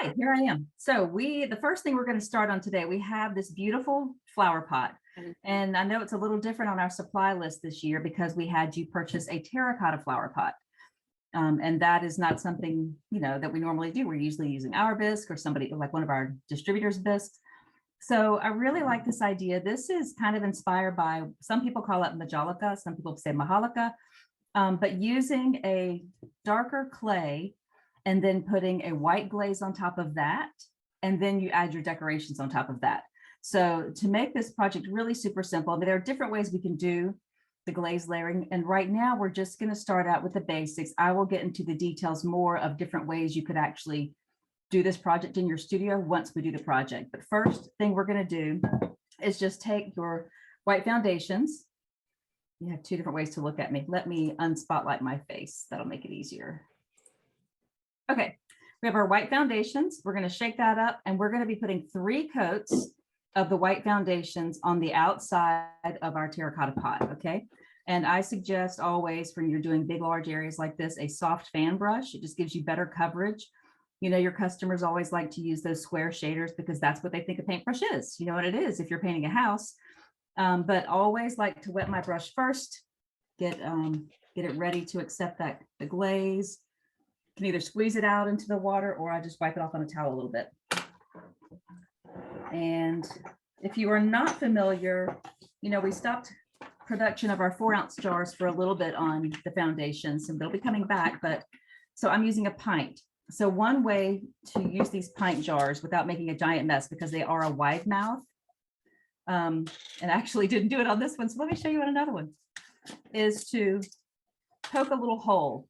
Hi, here I am. So the first thing we're going to start on today, we have this beautiful flower pot. And I know it's a little different on our supply list this year because we had you purchase a terracotta flower pot. And that is not something, that we normally do. We're usually using our bisque or somebody like one of our distributors' bisques. So I really like this idea. This is kind of inspired by, some people call it majolica, some people say mahalika, but using a darker clay and then putting a white glaze on top of that, and then you add your decorations on top of that. So to make this project really super simple, there are different ways we can do the glaze layering. And right now we're just going to start out with the basics. I will get into the details more of different ways you could actually do this project in your studio once we do the project. But first thing we're going to do is just take your white foundations. You have two different ways to look at me. Let me unspotlight my face. That'll make it easier. Okay, we have our white foundations. We're going to shake that up and we're going to be putting 3 coats of the white foundations on the outside of our terracotta pot, okay? And I suggest always when you're doing big, large areas like this, a soft fan brush. It just gives you better coverage. Your customers always like to use those square shaders because that's what they think a paintbrush is. You know what it is if you're painting a house. But always like to wet my brush first, get it ready to accept the glaze. You can either squeeze it out into the water or I just wipe it off on a towel a little bit. And if you are not familiar, we stopped production of our 4-ounce jars for a little bit on the foundations and they'll be coming back. But so I'm using a pint. So one way to use these pint jars without making a giant mess, because they are a wide mouth, and actually didn't do it on this one. So let me show you on another one, is to poke a little hole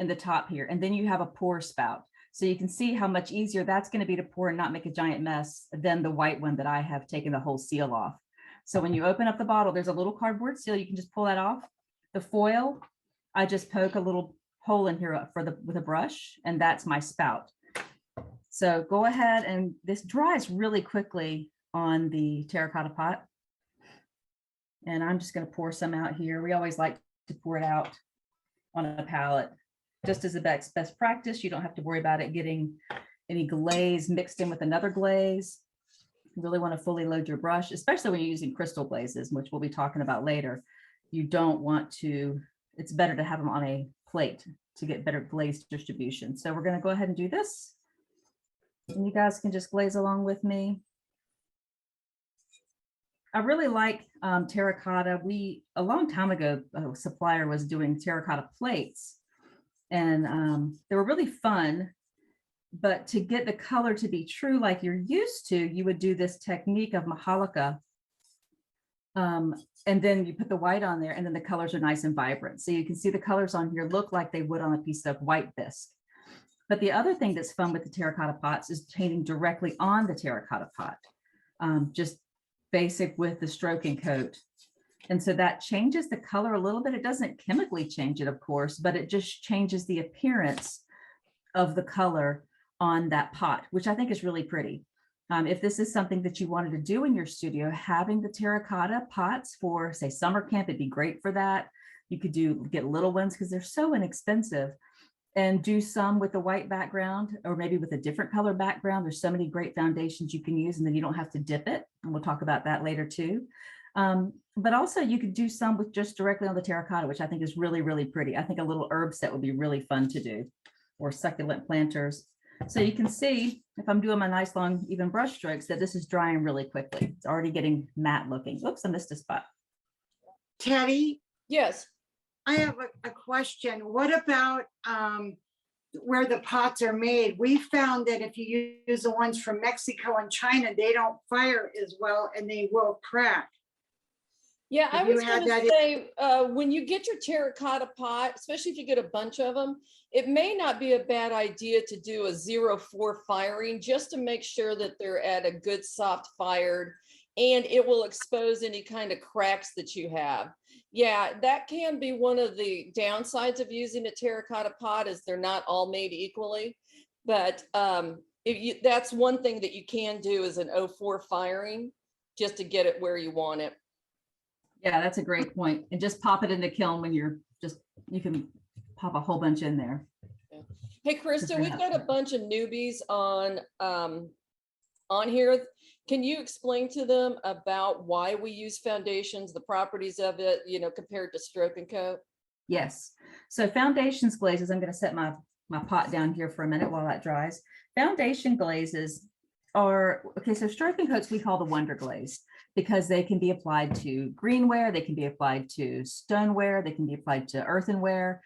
in the top here. And then you have a pour spout. So you can see how much easier that's going to be to pour and not make a giant mess than the white one that I have taken the whole seal off. So when you open up the bottle, there's a little cardboard seal. You can just pull that off. The foil, I just poke a little hole in here with a brush, and that's my spout. So go ahead, and this dries really quickly on the terracotta pot. And I'm just going to pour some out here. We always like to pour it out on a palette. Just as a best practice, you don't have to worry about it getting any glaze mixed in with another glaze. You really want to fully load your brush, especially when you're using crystal glazes, which we'll be talking about later. You don't want to, it's better to have them on a plate to get better glaze distribution. So we're going to go ahead and do this. And you guys can just glaze along with me. I really like terracotta. A long time ago, a supplier was doing terracotta plates. And they were really fun, but to get the color to be true like you're used to, you would do this technique of mahalika. And then you put the white on there and then the colors are nice and vibrant. So you can see the colors on here look like they would on a piece of white bisque. But the other thing that's fun with the terracotta pots is painting directly on the terracotta pot, just basic with the stroking coat. And so that changes the color a little bit. It doesn't chemically change it, of course, but it just changes the appearance of the color on that pot, which I think is really pretty. If this is something that you wanted to do in your studio, having the terracotta pots for, say, summer camp, it'd be great for that. You could get little ones because they're so inexpensive, and do some with the white background or maybe with a different color background. There's so many great foundations you can use, and then you don't have to dip it. And we'll talk about that later too. But also you could do some with just directly on the terracotta, which I think is really, really pretty. I think a little herb set would be really fun to do, or succulent planters. So you can see if I'm doing my nice long even brush strokes that this is drying really quickly. It's already getting matte looking. Oops, I missed a spot. Teddy? Yes. I have a question. What about where the pots are made? We found that if you use the ones from Mexico and China, they don't fire as well and they will crack. Yeah, I was going to say, when you get your terracotta pot, especially if you get a bunch of them, it may not be a bad idea to do a 0-4 firing just to make sure that they're at a good soft fired, and it will expose any kind of cracks that you have. Yeah, that can be one of the downsides of using a terracotta pot, is they're not all made equally. But that's one thing that you can do, is an 0-4 firing just to get it where you want it. Yeah, that's a great point. And just pop it in the kiln when you can pop a whole bunch in there. Hey, Krista, we've got a bunch of newbies on here. Can you explain to them about why we use foundations, the properties of it, compared to stroke and coat? Yes. So foundations glazes, I'm going to set my pot down here for a minute while that dries. Foundation glazes are, okay, so stroke and coats we call the Wonder Glaze because they can be applied to greenware, they can be applied to stoneware, they can be applied to earthenware,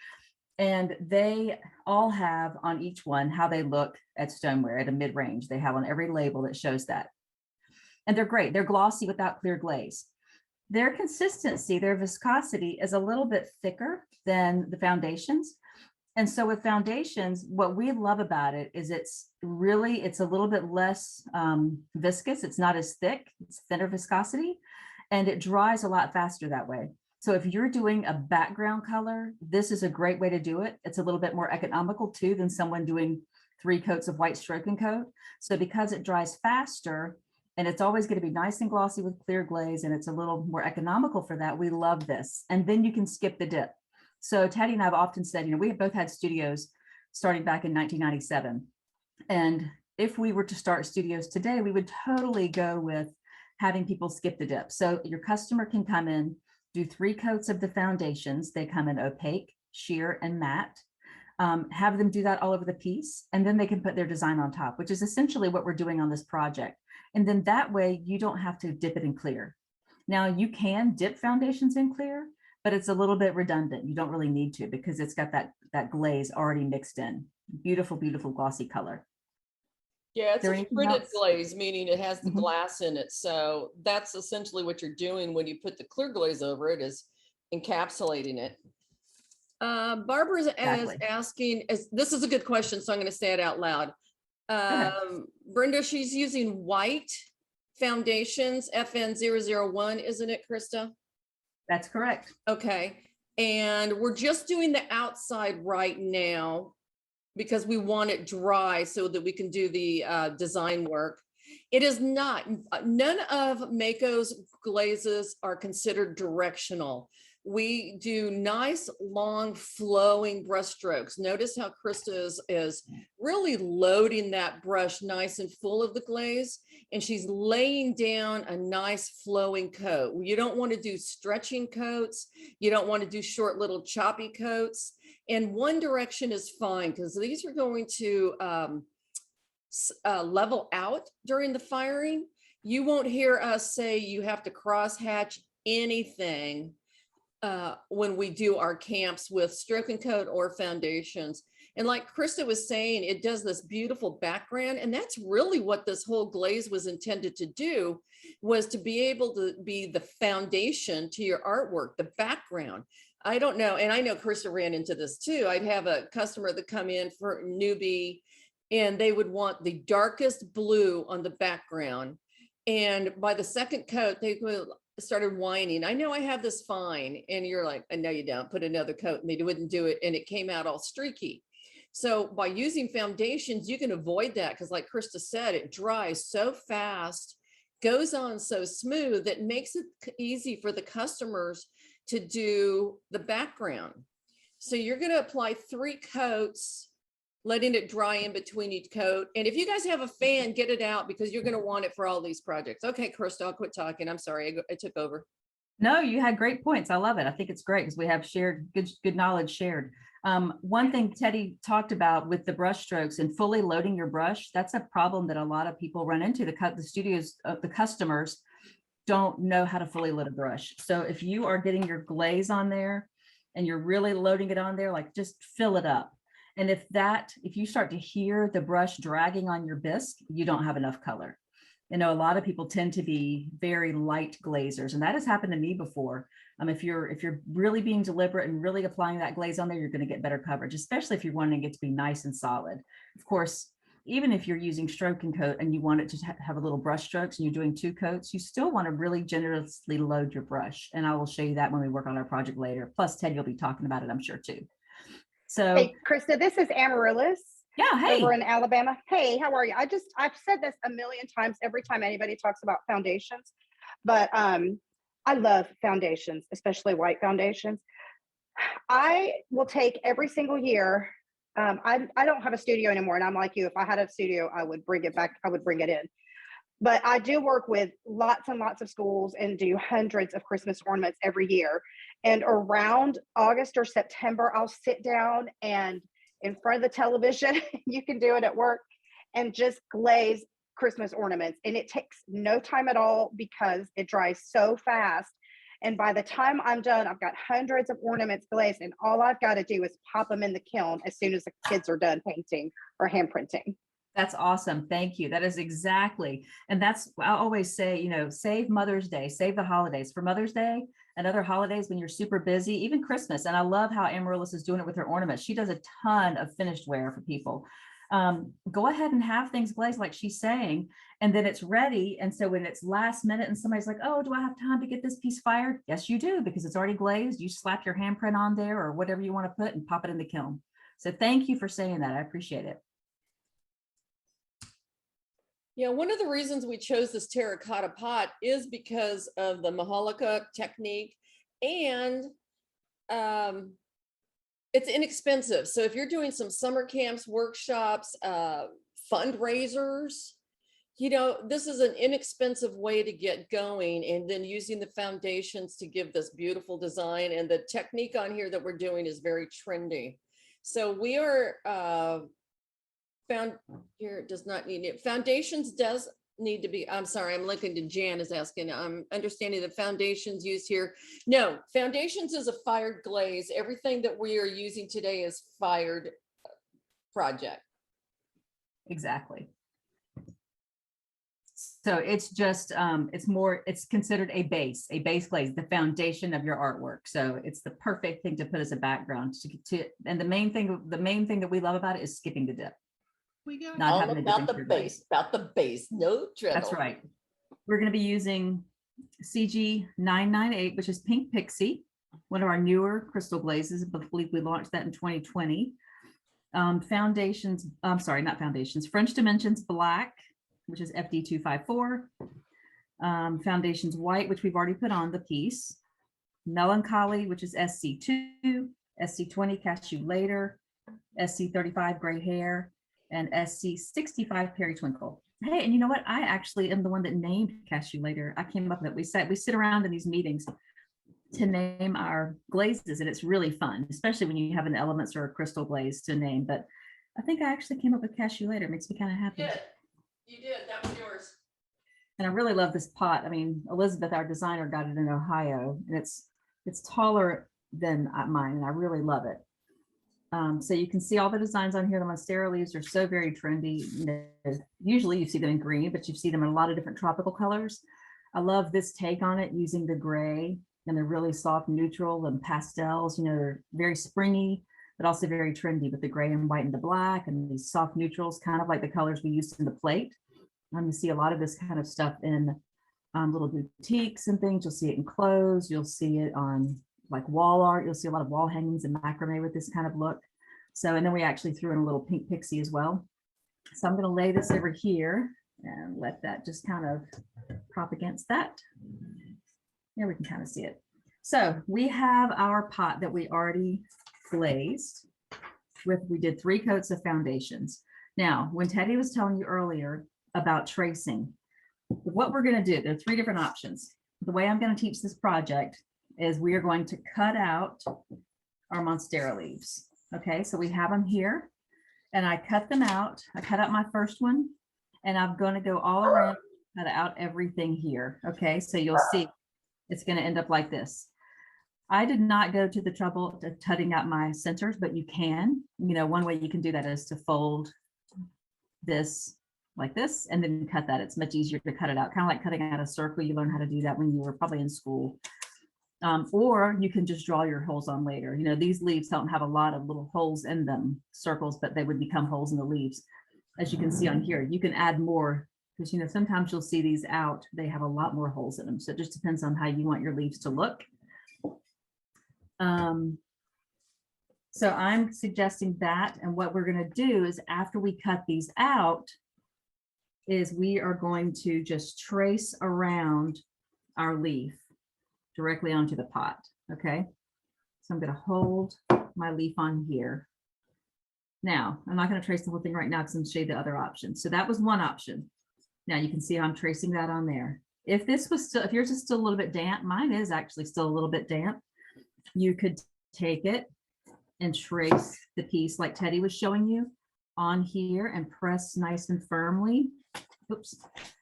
and they all have on each one how they look at stoneware at a mid-range. They have on every label that shows that. And they're great. They're glossy without clear glaze. Their consistency, their viscosity is a little bit thicker than the foundations. And so with foundations, what we love about it is it's a little bit less viscous. It's not as thick, it's thinner viscosity, and it dries a lot faster that way. So if you're doing a background color, this is a great way to do it. It's a little bit more economical too than someone doing 3 coats of white stroke and coat. So because it dries faster, and it's always going to be nice and glossy with clear glaze, and it's a little more economical for that, we love this. And then you can skip the dip. So Teddy and I have often said, we have both had studios starting back in 1997. And if we were to start studios today, we would totally go with having people skip the dip. So your customer can come in, do 3 coats of the foundations. They come in opaque, sheer, and matte. Have them do that all over the piece, and then they can put their design on top, which is essentially what we're doing on this project. And then that way you don't have to dip it in clear. Now you can dip foundations in clear, but it's a little bit redundant. You don't really need to because it's got that glaze already mixed in. Beautiful, beautiful glossy color. Yeah, it's a printed glaze, meaning it has the glass in it. So that's essentially what you're doing when you put the clear glaze over it, is encapsulating it. Barbara's asking, this is a good question, so I'm going to say it out loud. Brenda, she's using white foundations, FN001, isn't it, Krista? That's correct. Okay. And we're just doing the outside right now because we want it dry so that we can do the design work. It is not, none of Mako's glazes are considered directional. We do nice, long, flowing brush strokes. Notice how Krista is really loading that brush nice and full of the glaze, and she's laying down a nice flowing coat. You don't want to do stretching coats. You don't want to do short little choppy coats. And one direction is fine because these are going to level out during the firing. You won't hear us say you have to cross hatch anything when we do our camps with stroke and coat or foundations. And like Krista was saying, it does this beautiful background. And that's really what this whole glaze was intended to do, was to be able to be the foundation to your artwork, the background. I don't know. And I know Krista ran into this too. I'd have a customer that come in for newbie and they would want the darkest blue on the background. And by the second coat, they would started whining, I know I have this fine. And you're like, I know you don't, put another coat, and they wouldn't do it. And it came out all streaky. So by using foundations, you can avoid that. Because like Krista said, it dries so fast, goes on so smooth, that makes it easy for the customers to do the background. So you're going to apply 3 coats, letting it dry in between each coat. And if you guys have a fan, get it out because you're going to want it for all these projects. Okay, Krista, I'll quit talking. I'm sorry, I took over. No, you had great points. I love it. I think it's great because we have shared good knowledge shared. One thing Teddy talked about with the brush strokes and fully loading your brush, that's a problem that a lot of people run into. The studios, the customers don't know how to fully load a brush. So if you are getting your glaze on there and you're really loading it on there, like just fill it up. And if you start to hear the brush dragging on your bisque, you don't have enough color. A lot of people tend to be very light glazers, and that has happened to me before. If you're really being deliberate and really applying that glaze on there, you're going to get better coverage, especially if you're wanting it to be nice and solid. Of course, even if you're using stroke and coat and you want it to have a little brush strokes and you're doing 2 coats, you still want to really generously load your brush. And I will show you that when we work on our project later. Plus, Ted, you'll be talking about it, I'm sure, too. So, hey, Krista, this is Amaryllis. Yeah, hey. Over in Alabama. Hey, how are you? I've said this a million times every time anybody talks about foundations, but I love foundations, especially white foundations. I will take every single year I don't have a studio anymore, and I'm like you. If I had a studio, I would bring it back. I would bring it in. But I do work with lots and lots of schools and do hundreds of Christmas ornaments every year. And around August or September, I'll sit down and in front of the television, you can do it at work, and just glaze Christmas ornaments. And it takes no time at all because it dries so fast. And by the time I'm done, I've got hundreds of ornaments glazed, and all I've got to do is pop them in the kiln as soon as the kids are done painting or hand printing. That's awesome. Thank you. That is exactly. And that's, I always say, you know, save Mother's Day, save the holidays for Mother's Day and other holidays when you're super busy, even Christmas. And I love how Amaryllis is doing it with her ornaments. She does a ton of finished wear for people. Go ahead and have things glazed like she's saying, and then it's ready. And so when it's last minute and somebody's like, oh, do I have time to get this piece fired? Yes, you do, because it's already glazed. You slap your handprint on there or whatever you want to put and pop it in the kiln. So thank you for saying that. I appreciate it. Yeah, one of the reasons we chose this terracotta pot is because of the Mahalika technique, and it's inexpensive. So if you're doing some summer camps, workshops, fundraisers, you know, this is an inexpensive way to get going, and then using the foundations to give this beautiful design. And the technique on here that we're doing is very trendy. So we are found here does not need it. Foundations does need to be, I'm sorry, I'm looking to Jan is asking, I'm understanding the foundations used here. No, foundations is a fired glaze. Everything that we are using today is fired project. Exactly. So it's just, it's considered a base glaze, the foundation of your artwork. So it's the perfect thing to put as a background and the main thing that we love about it is skipping the dip. We got Not all having to about dip the into your base, about the base, no drizzle. That's right. We're going to be using CG 998, which is Pink Pixie, one of our newer crystal glazes. I believe we launched that in 2020. Foundations, I'm sorry, not foundations, French Dimensions Black, which is FD 254. Foundations White, which we've already put on the piece. Melancholy, which is SC2, SC20 Cashew Later, SC35 Gray Hair, and SC65 Periwinkle. Hey, and you know what? I actually am the one that named Cashew Later. I came up with it. We sit around in these meetings to name our glazes, and it's really fun, especially when you have an elements or a crystal glaze to name. But I think I actually came up with Cashew Later. It makes me kind of happy. You did. That was yours. And I really love this pot. I mean, Elizabeth, our designer, got it in Ohio, and it's taller than mine, and I really love it. So you can see all the designs on here. The monstera leaves are so very trendy. You know, usually you see them in green, but you see them in a lot of different tropical colors. I love this take on it using the gray and the really soft neutral and pastels. You know, they're very springy, but also very trendy with the gray and white and the black and these soft neutrals, kind of like the colors we used in the plate. You see a lot of this kind of stuff in little boutiques and things. You'll see it in clothes. You'll see it on like wall art. You'll see a lot of wall hangings and macrame with this kind of look. So, and then we actually threw in a little pink pixie as well. So I'm going to lay this over here and let that just kind of prop against that. There we can kind of see it. So we have our pot that we already glazed with, we did 3 coats of foundations. Now, when Teddy was telling you earlier about tracing, what we're going to do, there are 3 different options. The way I'm going to teach this project is we are going to cut out our monstera leaves. Okay, so we have them here and I cut them out. I cut out my first one and I'm going to go all around, cut out everything here. Okay, so you'll see it's going to end up like this. I did not go to the trouble of cutting out my centers, but you can. You know, one way you can do that is to fold this like this and then cut that. It's much easier to cut it out, kind of like cutting out a circle. You learn how to do that when you were probably in school. Or you can just draw your holes on later. You know, these leaves don't have a lot of little holes in them, circles, but they would become holes in the leaves. As you can see on here, you can add more because, you know, sometimes you'll see these out, they have a lot more holes in them. So it just depends on how you want your leaves to look. So I'm suggesting that, and what we're going to do is after we cut these out is we are going to just trace around our leaf directly onto the pot. Okay, so I'm going to hold my leaf on here Now, I'm not going to trace the whole thing right now because I'm going to show you the other options. So that was one option. Now you can see how I'm tracing that on there. If this was still, if yours is still a little bit damp, mine is actually still a little bit damp. You could take it and trace the piece like Teddy was showing you on here and press nice and firmly. Oops,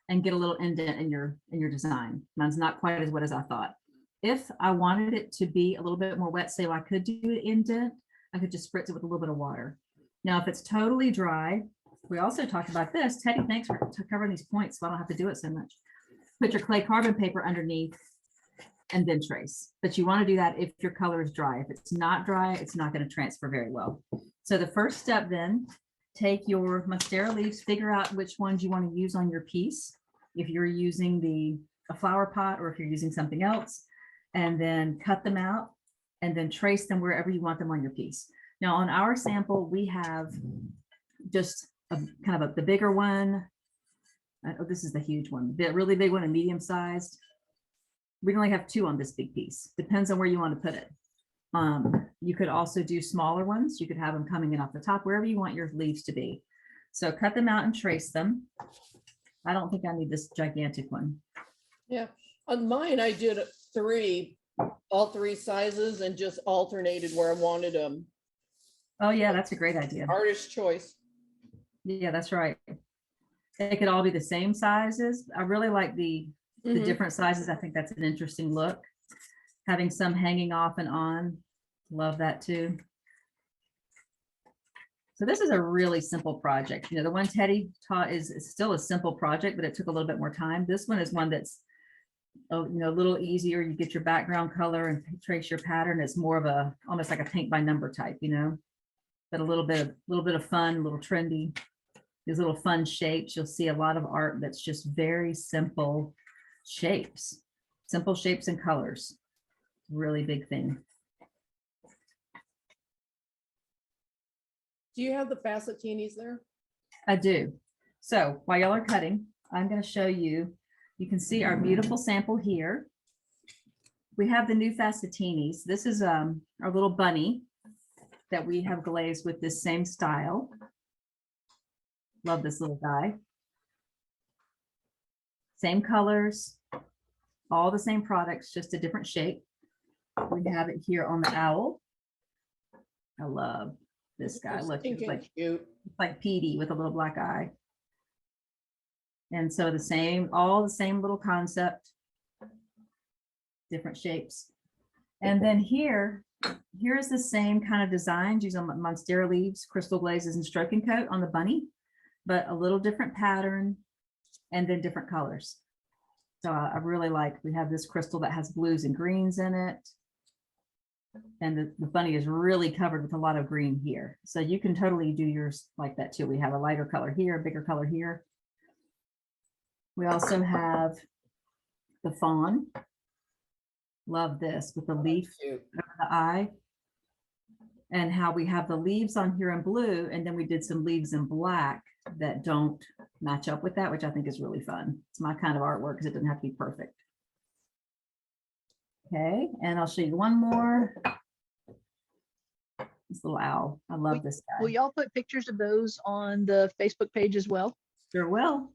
and get a little indent in your design. Mine's not quite as wet as I thought. If I wanted it to be a little bit more wet, so I could do an indent, I could just spritz it with a little bit of water. Now, if it's totally dry, we also talked about this. Teddy, thanks for covering these points so I don't have to do it so much. Put your clay carbon paper underneath and then trace. But you want to do that if your color is dry. If it's not dry, it's not going to transfer very well. So the first step then, take your monstera leaves, figure out which ones you want to use on your piece. If you're using a flower pot or if you're using something else, and then cut them out and then trace them wherever you want them on your piece. Now on our sample, we have just a kind of the bigger one. Oh, this is the huge one, the really big one, a medium sized. We only have 2 on this big piece. Depends on where you want to put it. You could also do smaller ones. You could have them coming in off the top, wherever you want your leaves to be. So cut them out and trace them. I don't think I need this gigantic one. Yeah, on mine, I did 3, all 3 sizes and just alternated where I wanted them. Oh yeah, that's a great idea. Artist choice. Yeah, that's right. They could all be the same sizes. I really like the different sizes. I think that's an interesting look. Having some hanging off and on. Love that too. So this is a really simple project. You know, the one Teddy taught is still a simple project, but it took a little bit more time. This one is one that's, you know, a little easier. You get your background color and trace your pattern. It's more of a, almost like a paint by number type, you know, but a little bit of fun, a little trendy. These little fun shapes. You'll see a lot of art that's just very simple shapes and colors. Really big thing. Do you have the facetinis there? I do. So while y'all are cutting, I'm going to show you, you can see our beautiful sample here. We have the new facetinis. This is our little bunny that we have glazed with this same style. Love this little guy. Same colors, all the same products, just a different shape. We have it here on the owl. I love this guy. Look, it's like Petey with a little black eye. And so all the same little concept, different shapes. And then here's the same kind of designs using monstera leaves, crystal glazes, and stroking coat on the bunny, but a little different pattern and then different colors. So I really like, we have this crystal that has blues and greens in it. And the bunny is really covered with a lot of green here. So you can totally do yours like that too. We have a lighter color here, a bigger color here. We also have the fawn. Love this with the leaf over the eye. And how we have the leaves on here in blue, and then we did some leaves in black that don't match up with that, which I think is really fun. It's my kind of artwork because it doesn't have to be perfect. Okay, and I'll show you one more. This little owl. I love this guy. Will y'all put pictures of those on the Facebook page as well? Sure will.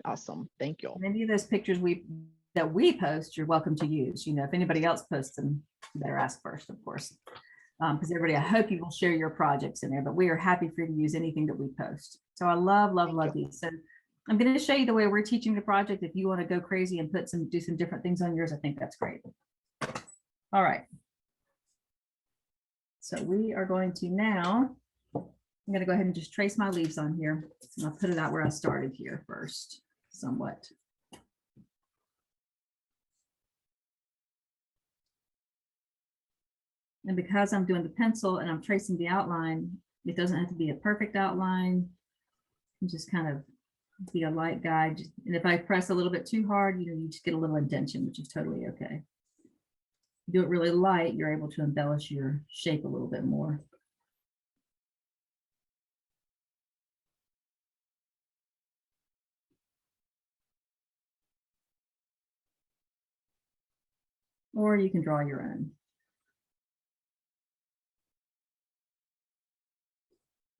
Awesome. Thank you. Any of those pictures that we post, you're welcome to use. You know, if anybody else posts them, you better ask first, of course. Because everybody, I hope you will share your projects in there, but we are happy for you to use anything that we post. So I love these. So I'm going to show you the way we're teaching the project. If you want to go crazy and do some different things on yours, I think that's great. All right. So we are going to now, I'm going to go ahead and just trace my leaves on here. And I'll put it out where I started here first, somewhat. And because I'm doing the pencil and I'm tracing the outline, it doesn't have to be a perfect outline. Just kind of be a light guide. And if I press a little bit too hard, you just get a little indentation, which is totally okay. Do it really light, you're able to embellish your shape a little bit more. Or you can draw your own.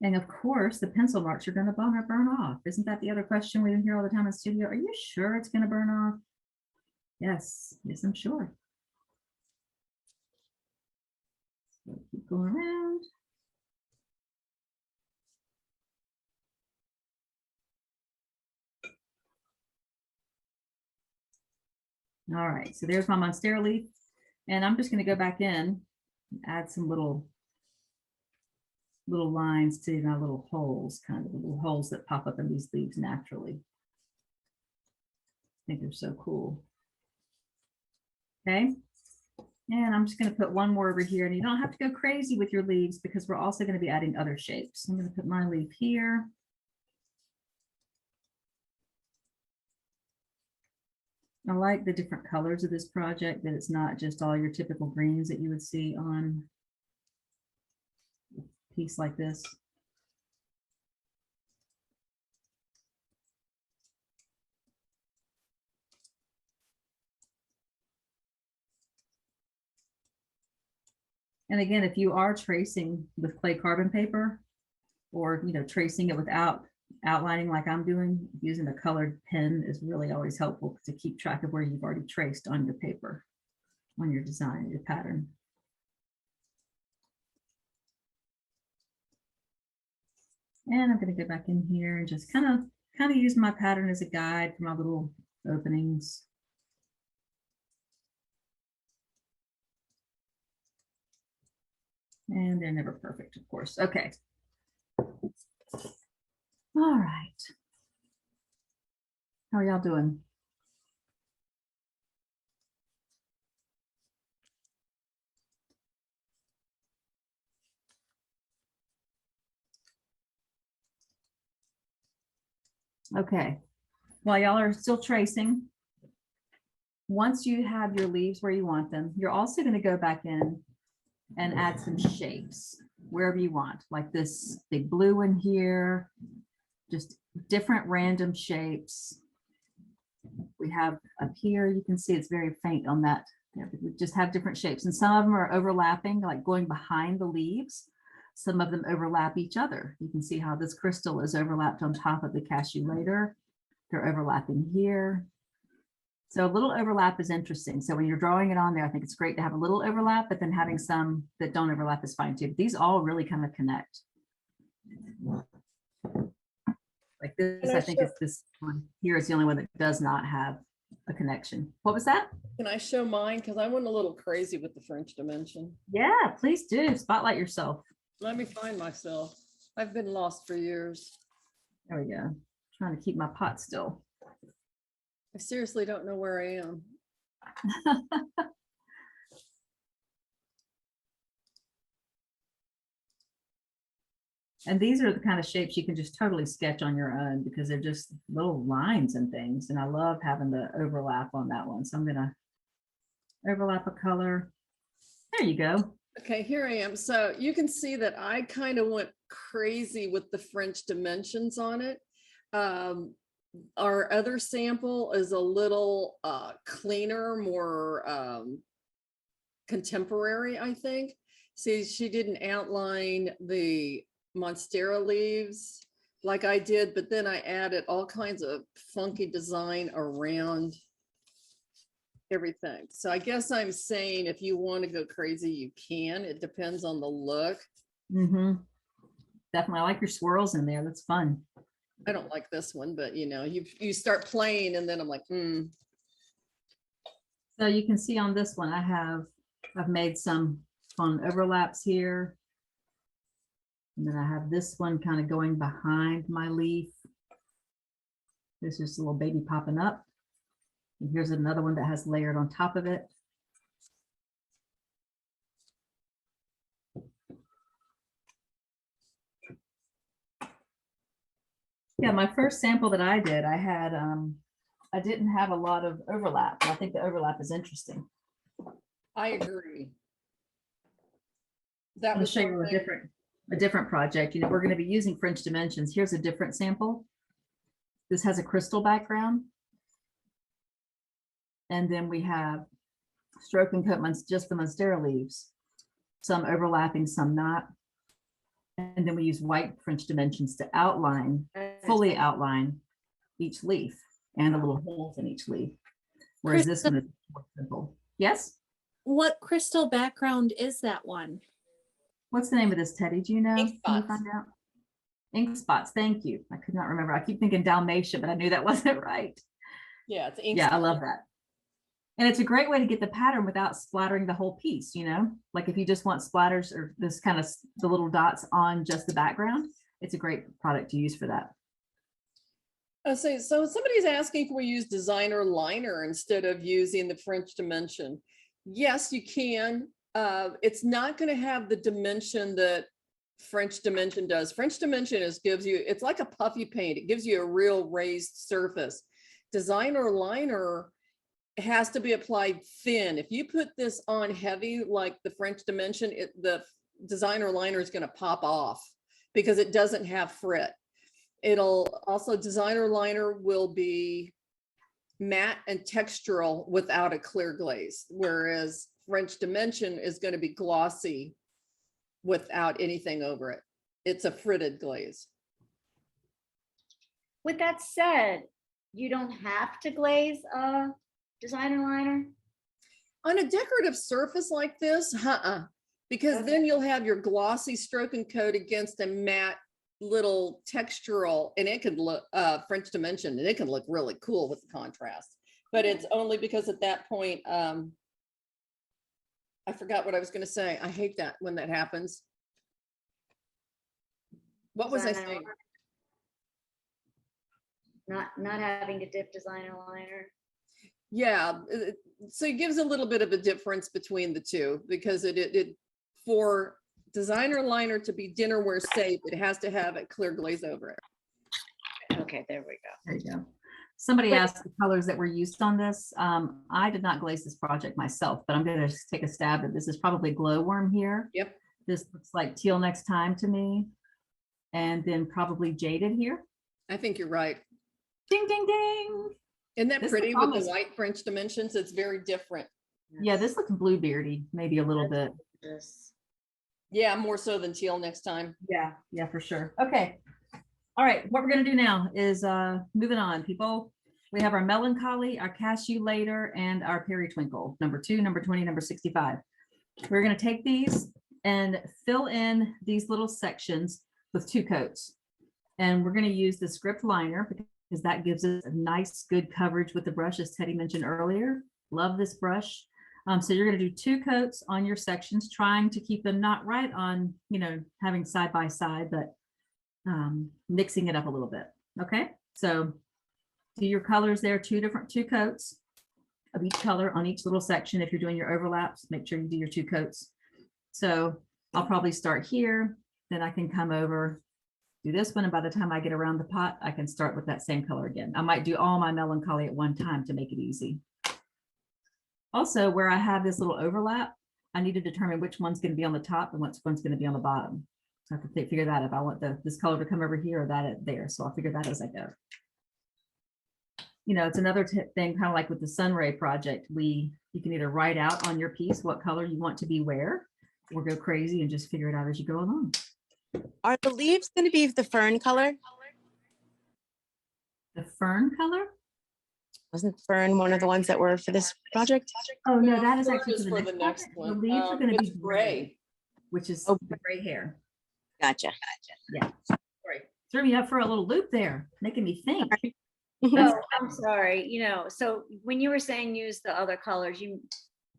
And of course, the pencil marks are going to burn off. Isn't that the other question we hear all the time in the studio? Are you sure it's going to burn off? Yes, yes, I'm sure. So keep going around. All right, so there's my monstera leaf. And I'm just going to go back in, add some little lines to my little holes, kind of little holes that pop up in these leaves naturally. I think they're so cool. Okay. And I'm just going to put one more over here, and you don't have to go crazy with your leaves because we're also going to be adding other shapes. I'm going to put my leaf here. I like the different colors of this project, that it's not just all your typical greens that you would see on a piece like this. And again, if you are tracing with clay carbon paper, or tracing it without outlining like I'm doing, using a colored pen is really always helpful to keep track of where you've already traced on your paper, on your design, your pattern. And I'm going to go back in here and just kind of use my pattern as a guide for my little openings. And they're never perfect, of course. Okay. All right. How are y'all doing? Okay. While y'all are still tracing, once you have your leaves where you want them, you're also going to go back in and add some shapes wherever you want, like this big blue one here, just different random shapes. We have up here, you can see it's very faint on that. We just have different shapes, and some of them are overlapping, like going behind the leaves. Some of them overlap each other. You can see how this crystal is overlapped on top of the cassulator. They're overlapping here. So a little overlap is interesting. So when you're drawing it on there, I think it's great to have a little overlap, but then having some that don't overlap is fine too. These all really kind of connect. Like this, I think it's this one here is the only one that does not have a connection. What was that? Can I show mine? Because I went a little crazy with the French dimension. Yeah, please do. Spotlight yourself. Let me find myself. I've been lost for years. There we go. Trying to keep my pot still. I seriously don't know where I am. And these are the kind of shapes you can just totally sketch on your own because they're just little lines and things. And I love having the overlap on that one. So I'm going to overlap a color. There you go. Okay, here I am. So you can see that I kind of went crazy with the French dimensions on it. Our other sample is a little cleaner, more contemporary, I think. See, she didn't outline the monstera leaves like I did, but then I added all kinds of funky design around everything. So I guess I'm saying if you want to go crazy, you can. It depends on the look. Mm-hmm. Definitely. I like your swirls in there. That's fun. I don't like this one, but you start playing and then I'm like, So you can see on this one, I've made some fun overlaps here. And then I have this one kind of going behind my leaf. There's just a little baby popping up. And here's another one that has layered on top of it. Yeah, my first sample that I did, I didn't have a lot of overlap. I think the overlap is interesting. I agree. That I'll show you a different project. We're going to be using French dimensions. Here's a different sample. This has a crystal background. And then we have stroke and cut just the monstera leaves, some overlapping, some not. And then we use white French dimensions to outline, fully outline each leaf and the little holes in each leaf. Whereas this one is more simple. Yes? What crystal background is that one? What's the name of this, Teddy? Do you know? Ink Can you spots. find out? Ink spots. Thank you. I could not remember. I keep thinking Dalmatian, but I knew that wasn't right. Yeah, it's ink. Yeah, I spot. love that. And it's a great way to get the pattern without splattering the whole piece, you know? Like if you just want splatters or this kind of the little dots on just the background, it's a great product to use for that. So somebody's asking, can we use designer liner instead of using the French dimension? Yes, you can. It's not going to have the dimension that French dimension does. French dimension gives you, it's like a puffy paint. It gives you a real raised surface. Designer liner has to be applied thin. If you put this on heavy, like the French dimension, the designer liner is going to pop off because it doesn't have frit. It'll also, designer liner will be matte and textural without a clear glaze, whereas French dimension is going to be glossy without anything over it. It's a fritted glaze. With that said, you don't have to glaze a designer liner? On a decorative surface like this, because Okay. then you'll have your glossy stroke and coat against a matte little textural, and it could look French dimension, and it can look really cool with the contrast. But it's only because at that point, I forgot what I was going to say. I hate that when that happens. What was I Designer saying? liner. Not having to dip designer liner. Yeah, so it gives a little bit of a difference between the two, because it for designer liner to be dinnerware safe, it has to have a clear glaze over it. Okay, there we go. There you go. Somebody asked the colors that were used on this. I did not glaze this project myself, but I'm going to take a stab at this. Is probably glowworm here. Yep. This looks like teal next time to me. And then probably jaded here. I think you're right. Ding, ding, ding. Isn't that This pretty is with almost- the white French dimensions? It's very different. Yeah, this looks bluebeardy, maybe a little bit. This. Yeah, more so than teal next time. Yeah, yeah, for sure. Okay. All right, what we're gonna do now is moving on, people. We have our melancholy, our cashew later, and our periwinkle, number 2, number 20, number 65. We're gonna take these and fill in these little sections with 2 coats. And we're gonna use the script liner because that gives us a nice, good coverage with the brush, as Teddy mentioned earlier. Love this brush. So you're going to do 2 coats on your sections, trying to keep them not right on, you know, having side by side, but mixing it up a little bit. Okay, so do your colors there, 2 coats of each color on each little section. If you're doing your overlaps, make sure you do your 2 coats. So I'll probably start here, then I can come over, do this one, and by the time I get around the pot, I can start with that same color again. I might do all my melancholy at one time to make it easy. Also, where I have this little overlap, I need to determine which one's going to be on the top and which one's going to be on the bottom. So I have to figure that if I want this color to come over here or that there. So I'll figure that as I go. You know, it's another thing, kind of like with the Sunray project. You can either write out on your piece what color you want to be where, or go crazy and just figure it out as you go along. Are the leaves going to be the fern color? The fern color? Wasn't fern one of the ones that were for this project? Oh, no, Well, that is fern actually is for the next one. project. The leaves are going to It's be gray, gray. which is Oh. the gray hair. Gotcha. Right. Threw me up for a little loop there, making me think. Oh, I'm sorry. You know, so when you were saying use the other colors,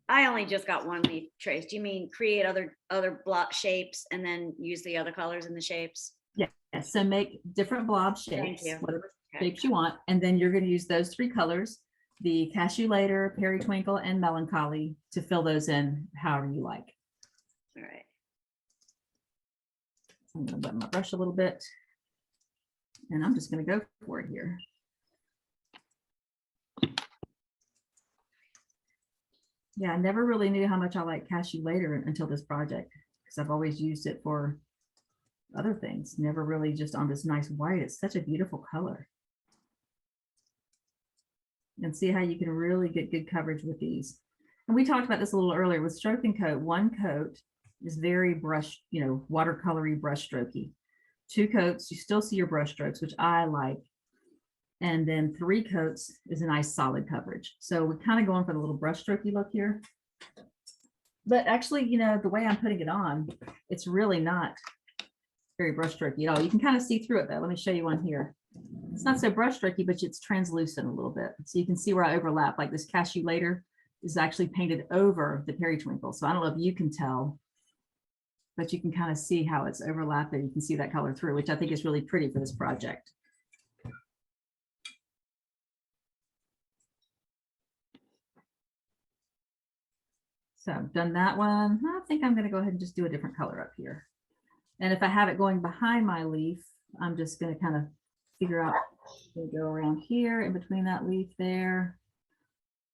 I only just got one leaf trace. Do you mean create other block shapes and then use the other colors in the shapes? Yeah, so make different blob Thank shapes, you. whatever Okay. shapes you want, and then you're going to use those 3 colors, the cashew later, periwinkle, and melancholy, to fill those in however you like. All right. I'm going to wet my brush a little bit, and I'm just going to go for it here. Yeah, I never really knew how much I like cashew later until this project, because I've always used it for other things, never really just on this nice white. It's such a beautiful color. And see how you can really get good coverage with these. And we talked about this a little earlier with stroke and coat. 1 coat is very brush, watercolory brush strokey. 2 coats, you still see your brush strokes, which I like. And then 3 coats is a nice solid coverage. So we're kind of going for the little brush strokey look here. But actually, the way I'm putting it on, it's really not very brush strokey at all. You can kind of see through it though. Let me show you one here. It's not so brush strokey, but it's translucent a little bit. So you can see where I overlap, like this cashew later is actually painted over the periwinkle. So I don't know if you can tell, but you can kind of see how it's overlapping. You can see that color through, which I think is really pretty for this project. So I've done that one. I think I'm going to go ahead and just do a different color up here. And if I have it going behind my leaf, I'm just going to kind of figure out, go around here in between that leaf there.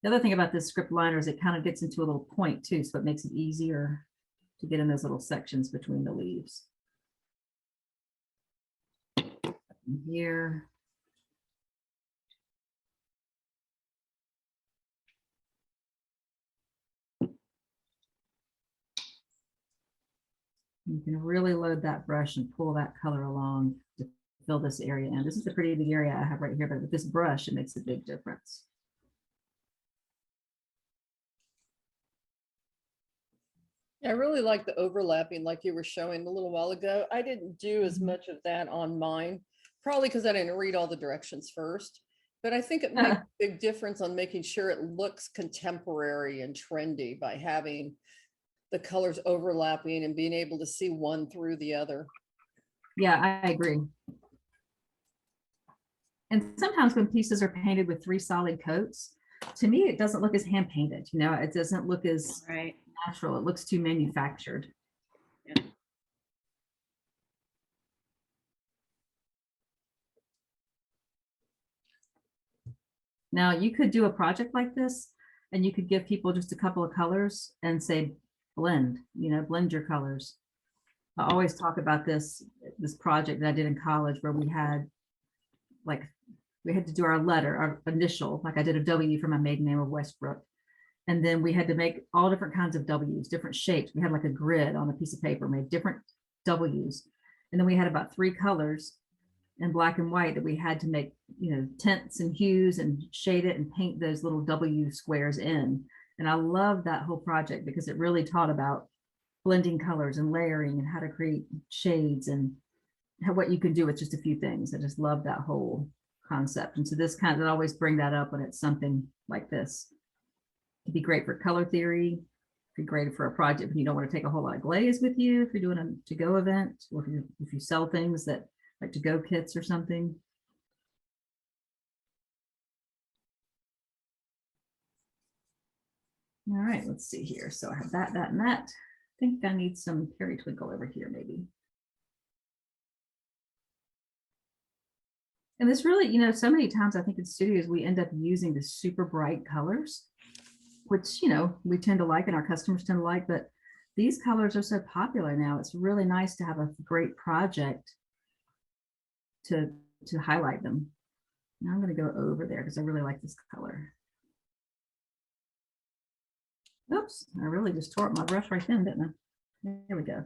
The other thing about this script liner is it kind of gets into a little point too, so it makes it easier to get in those little sections between the leaves. Here. You can really load that brush and pull that color along to fill this area in. This is a pretty big area I have right here, but with this brush, it makes a big difference. I really like the overlapping like you were showing a little while ago. I didn't do as much of that on mine, probably because I didn't read all the directions first. But I think it makes a big difference on making sure it looks contemporary and trendy by having the colors overlapping and being able to see one through the other. Yeah, I agree. And sometimes when pieces are painted with 3 solid coats, to me, it doesn't look as hand painted. It doesn't look as natural. It looks too manufactured. Yeah. Now you could do a project like this and you could give people just a couple of colors and say, blend your colors. I always talk about this project that I did in college where we had to do our letter, our initial, like I did a W for my maiden name of Westbrook. And then we had to make all different kinds of W's, different shapes. We had like a grid on a piece of paper, made different W's. And then we had about 3 colors in black and white that we had to make, tints and hues and shade it and paint those little W squares in. And I love that whole project because it really taught about blending colors and layering and how to create shades and what you can do with just a few things. I just love that whole concept. And so this I always bring that up when it's something like this. It'd be great for color theory. It'd be great for a project when you don't want to take a whole lot of glaze with you, if you're doing a to-go event, or if you sell things that like to-go kits or something. All right, let's see here. So I have that, and that. I think I need some periwinkle over here, maybe. And this really, so many times I think in studios, we end up using the super bright colors, which, we tend to like and our customers tend to like, but these colors are so popular now. It's really nice to have a great project to highlight them. Now I'm going to go over there because I really like this color. Oops, I really just tore up my brush right then, didn't I? There we go.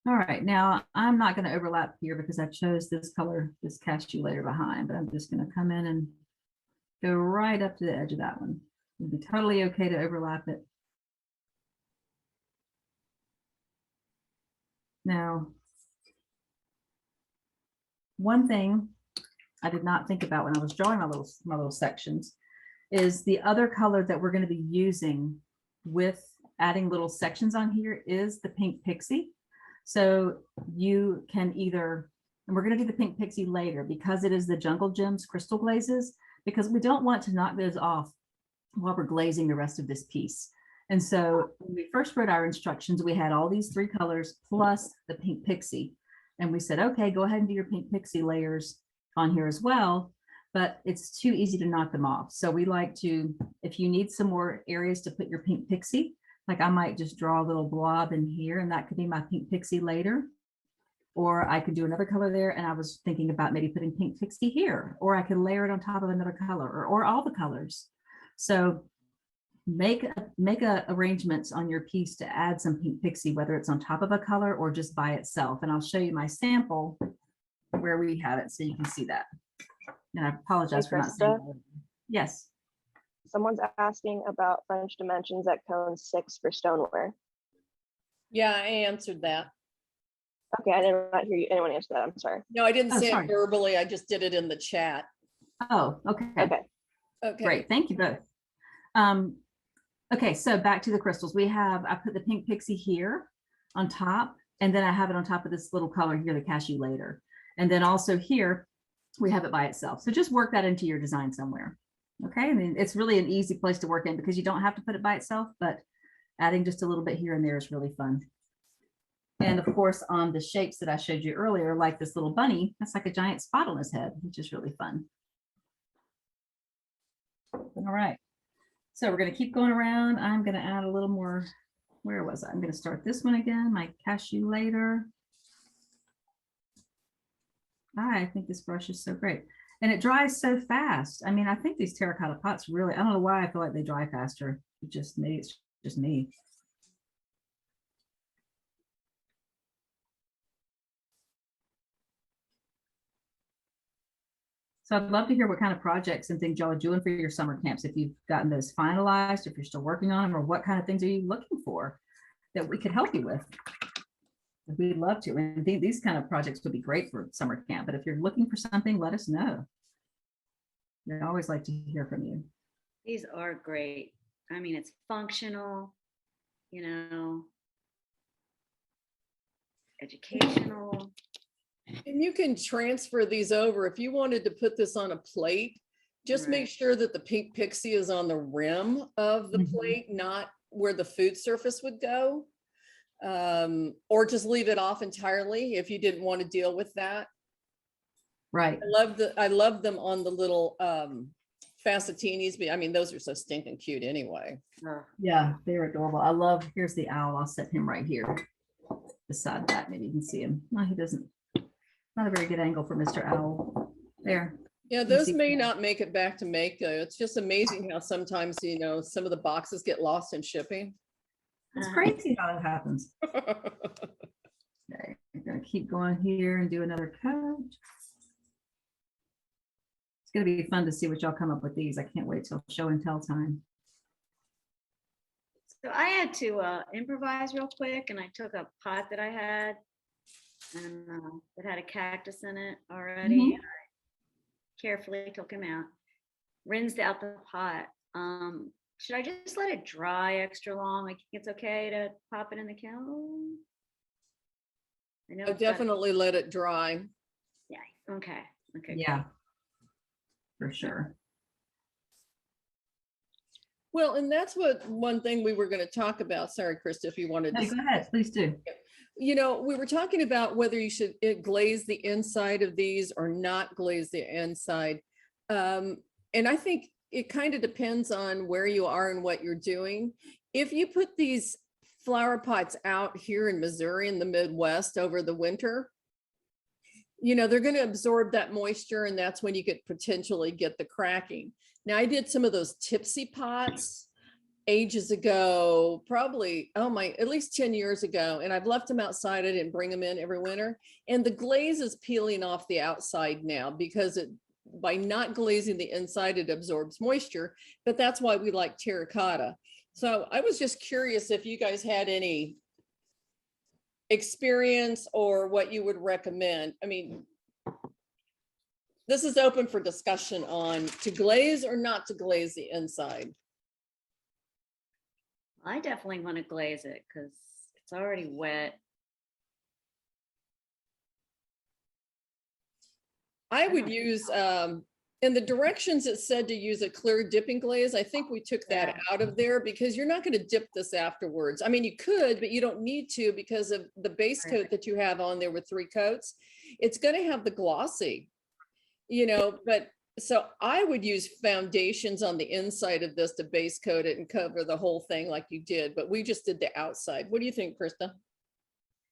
All right, now I'm not going to overlap here because I chose this color, this cashew layer behind, but I'm just going to come in and go right up to the edge of that one. It'd be totally okay to overlap it. Now, one thing I did not think about when I was drawing my little sections is the other color that we're going to be using with adding little sections on here is the pink pixie. So you can either, and we're going to do the pink pixie later because it is the Jungle Gems crystal glazes, because we don't want to knock those off while we're glazing the rest of this piece. And so when we first wrote our instructions, we had all these 3 colors plus the pink pixie. And we said, okay, go ahead and do your pink pixie layers on here as well, but it's too easy to knock them off. So we like to, if you need some more areas to put your pink pixie, like I might just draw a little blob in here and that could be my pink pixie later. Or I could do another color there. And I was thinking about maybe putting pink pixie here, or I could layer it on top of another color or all the colors. So make a arrangements on your piece to add some pink pixie, whether it's on top of a color or just by itself. And I'll show you my sample where we have it so you can see that. And I apologize for not saying that. Yes. Someone's asking about French dimensions at cone 6 for stoneware. Yeah, I answered that. Okay, I did not hear you. Anyone answer that? I'm sorry. No, I didn't say sorry. it verbally. I just did it in the chat. Oh, okay. Okay. Okay. Great. Thank you both. Okay, so back to the crystals. I put the pink pixie here on top, and then I have it on top of this little color here, the cashew later. And then also here, we have it by itself. So just work that into your design somewhere. Okay, I mean, it's really an easy place to work in because you don't have to put it by itself, but adding just a little bit here and there is really fun. And of course, on the shapes that I showed you earlier, like this little bunny, that's like a giant spot on his head, which is really fun. All right, so we're going to keep going around. I'm going to add a little more. Where was I? I'm going to start this one again, my cashew later. I think this brush is so great. And it dries so fast. I mean, I think these terracotta pots really, I don't know why I feel like they dry faster. Maybe it's just me. So I'd love to hear what kind of projects and things y'all are doing for your summer camps. If you've gotten those finalized, if you're still working on them, or what kind of things are you looking for that we could help you with? We'd love to. And I think these kind of projects would be great for summer camp. But if you're looking for something, let us know. We'd always like to hear from you. These are great. I mean, it's functional, you know, educational. And you can transfer these over. If you wanted to put this on a plate, just make sure that the pink pixie is on the rim of the plate, not where the food surface would go. Or just leave it off entirely if you didn't want to deal with that. Right. I love them on the little facetinis, but I mean, those are so stinking cute anyway. Yeah, they're adorable. Here's the owl. I'll set him right here beside that. Maybe you can see him. No, he doesn't. Not a very good angle for Mr. Owl. There. Yeah, those may not make it back to Mako. It's just amazing how sometimes, you know, some of the boxes get lost in shipping. It's crazy how that happens. Okay, I'm gonna keep going here and do another coat. It's gonna be fun to see what y'all come up with these. I can't wait till show and tell time. So I had to improvise real quick, and I took a pot that I had and it had a cactus in it already. And I carefully took him out, rinsed out the pot. Should I just let it dry extra long? I think it's okay to pop it in the kiln. I know. Definitely let it dry. Yeah. Okay. Okay. Yeah. For sure. Well, and that's what one thing we were going to talk about. Sorry, Krista, if you wanted to. Go ahead, please do. You know, we were talking about whether you should glaze the inside of these or not glaze the inside. And I think it kind of depends on where you are and what you're doing. If you put these flower pots out here in Missouri in the Midwest over the winter, you know, they're going to absorb that moisture, and that's when you could potentially get the cracking. Now, I did some of those tipsy pots ages ago, probably, at least 10 years ago. And I've left them outside. I didn't bring them in every winter. And the glaze is peeling off the outside now because by not glazing the inside, it absorbs moisture. But that's why we like terracotta. So I was just curious if you guys had any experience or what you would recommend. I mean, this is open for discussion on to glaze or not to glaze the inside. I definitely want to glaze it because it's already wet. I would use, in the directions it said to use a clear dipping glaze. I think we took that out of there because you're not going to dip this afterwards. I mean, you could, but you don't need to because of the base coat that you have on there with 3 coats. It's going to have the glossy, you know, but so I would use foundations on the inside of this to base coat it and cover the whole thing like you did, but we just did the outside. What do you think, Krista?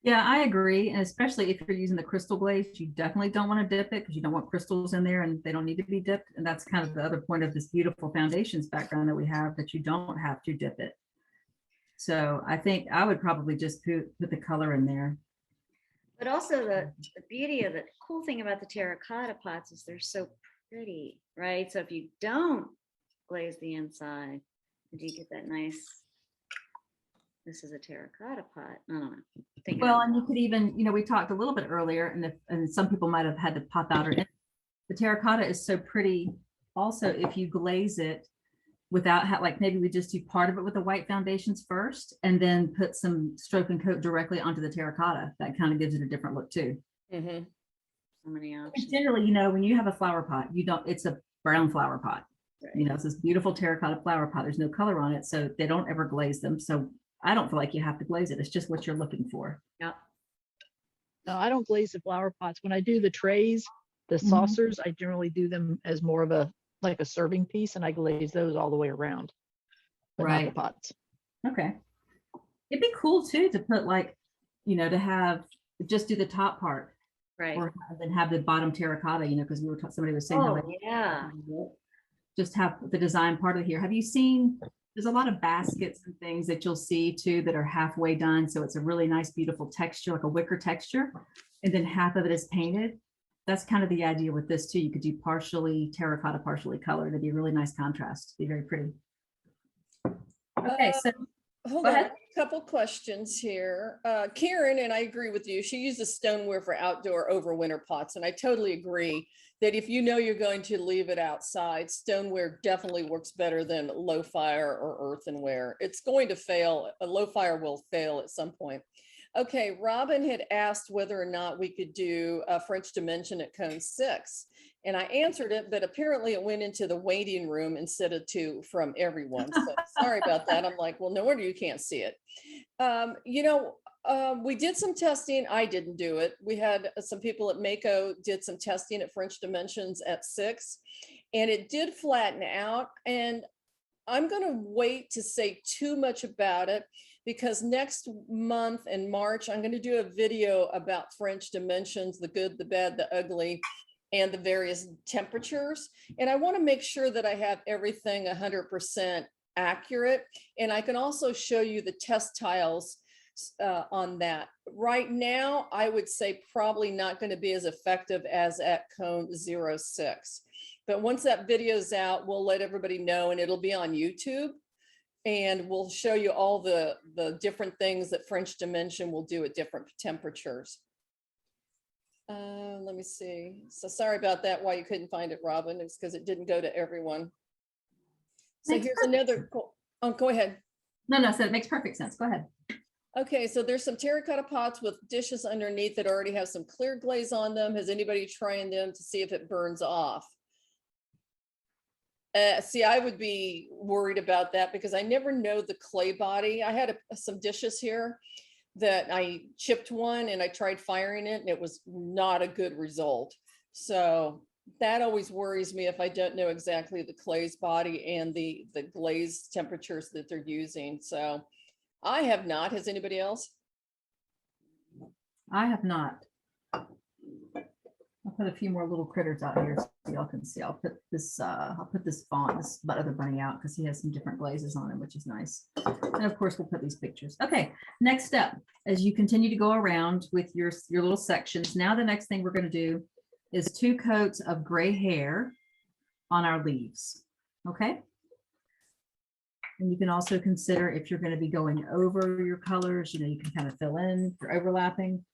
Yeah, I agree. And especially if you're using the crystal glaze, you definitely don't want to dip it because you don't want crystals in there and they don't need to be dipped. And that's kind of the other point of this beautiful foundations background that we have, that you don't have to dip it. So I think I would probably just put the color in there. But also the beauty of the cool thing about the terracotta pots is they're so pretty, right? So if you don't glaze the inside, do you get that nice, this is a terracotta pot? I don't know. Well, and you could even, you know, we talked a little bit earlier, and some people might have had to pop out, or the terracotta is so pretty. Also, if you glaze it without like maybe we just do part of it with the white foundations first, and then put some stroke and coat directly onto the terracotta. That kind of gives it a different look too. So many options. Generally, you know, when you have a flower pot, it's a brown flower pot. Right. You know, it's this beautiful terracotta flower pot. There's no color on it, so they don't ever glaze them. So I don't feel like you have to glaze it. It's just what you're looking for. Yep. No, I don't glaze the flower pots. When I do the trays, the saucers, I generally do them as more of a like a serving piece, and I glaze those all the way around, but not the pots. Okay. It'd be cool too to put like, you know, to have just do the top part, right? Or then have the bottom terracotta, you know, because somebody was saying, oh yeah, just have the design part of here. Have you seen? There's a lot of baskets and things that you'll see too that are halfway done, so it's a really nice, beautiful texture, like a wicker texture, and then half of it is painted. That's kind of the idea with this too. You could do partially terracotta, partially colored. It'd be a really nice contrast. It'd be very pretty. Okay, so hold on, a couple questions here. Karen, and I agree with you, she uses stoneware for outdoor overwinter pots, and I totally agree that if you know you're going to leave it outside, stoneware definitely works better than low fire or earthenware. It's going to fail. A low fire will fail at some point. Okay, Robin had asked whether or not we could do a French dimension at cone 6. And I answered it, but apparently it went into the waiting room instead of from everyone. So sorry about that. I'm like, well, no wonder you can't see it. You know, we did some testing. I didn't do it. We had some people at Mako did some testing at French dimensions at 6, and it did flatten out. And I'm going to wait to say too much about it, because next month in March, I'm going to do a video about French dimensions, the good, the bad, the ugly, and the various temperatures. And I want to make sure that I have everything 100% accurate. And I can also show you the test tiles on that. Right now, I would say probably not going to be as effective as at cone 06. But once that video's out, we'll let everybody know, and it'll be on YouTube. And we'll show you all the different things that French dimension will do at different temperatures. Let me see. So sorry about that, why you couldn't find it, Robin. It's because it didn't go to everyone. So here's another, oh, go ahead. No, so it makes perfect sense. Go ahead. Okay, so there's some terracotta pots with dishes underneath that already have some clear glaze on them. Has anybody trying them to see if it burns off? See, I would be worried about that because I never know the clay body. I had some dishes here that I chipped one and I tried firing it and it was not a good result. So that always worries me if I don't know exactly the clay's body and the glaze temperatures that they're using. So I have not. Has anybody else? I have not. I'll put a few more little critters out here so y'all can see. I'll put this fawn, this other bunny out because he has some different glazes on him, which is nice. And of course, we'll put these pictures. Okay, next step, as you continue to go around with your little sections, now the next thing we're going to do is 2 coats of gray hair on our leaves. Okay. And you can also consider if you're going to be going over your colors, you know, you can kind of fill in for overlapping.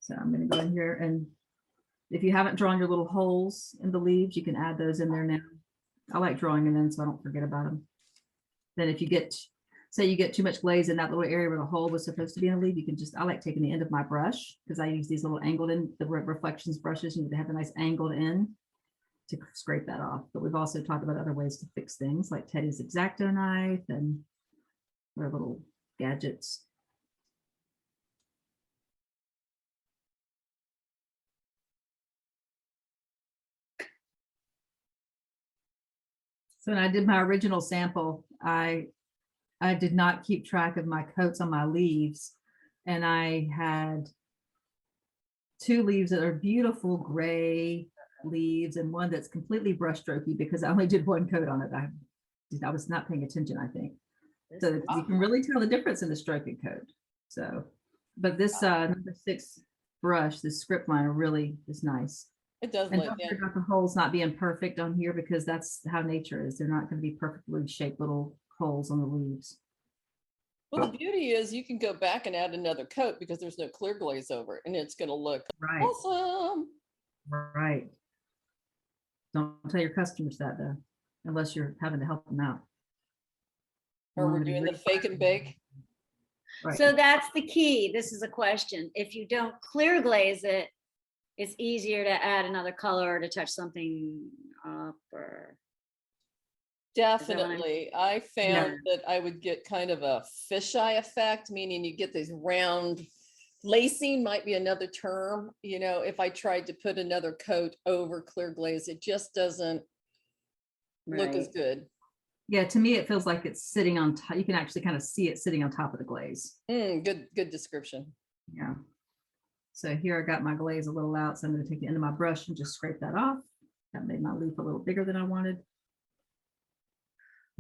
So I'm going to go in here, and if you haven't drawn your little holes in the leaves, you can add those in there now. I like drawing them in so I don't forget about them. Then if you say you get too much glaze in that little area where the hole was supposed to be in a leaf, you can I like taking the end of my brush, because I use these little angled in, the reflections brushes, and they have a nice angled end to scrape that off. But we've also talked about other ways to fix things like Teddy's X-Acto knife and their little gadgets. So when I did my original sample, I I did not keep track of my coats on my leaves. And I had 2 leaves that are beautiful gray leaves and one that's completely brushstrokey because I only did 1 coat on it. I was not paying attention, I think. So you can really tell the difference in the stroke and coat. So, but this number 6 brush, this script liner really is nice. It does And look, don't yeah. worry about the holes not being perfect on here because that's how nature is. They're not going to be perfectly shaped little holes on the leaves. Well, the beauty is you can go back and add another coat because there's no clear glaze over it and it's going to look Right. awesome. Right. Don't tell your customers that though, unless you're having to help them out. Or we're doing the fake and bake. Right. So that's the key. This is a question. If you don't clear glaze it, it's easier to add another color or to touch something up or. Definitely. I found that I would get kind of a fisheye effect, meaning you get these round lacing might be another term. You know, if I tried to put another coat over clear glaze, it just doesn't look as good. Yeah, to me, it feels like it's sitting on top. You can actually kind of see it sitting on top of the glaze. Good description. Yeah. So here I got my glaze a little out. So I'm going to take the end of my brush and just scrape that off. That made my leaf a little bigger than I wanted.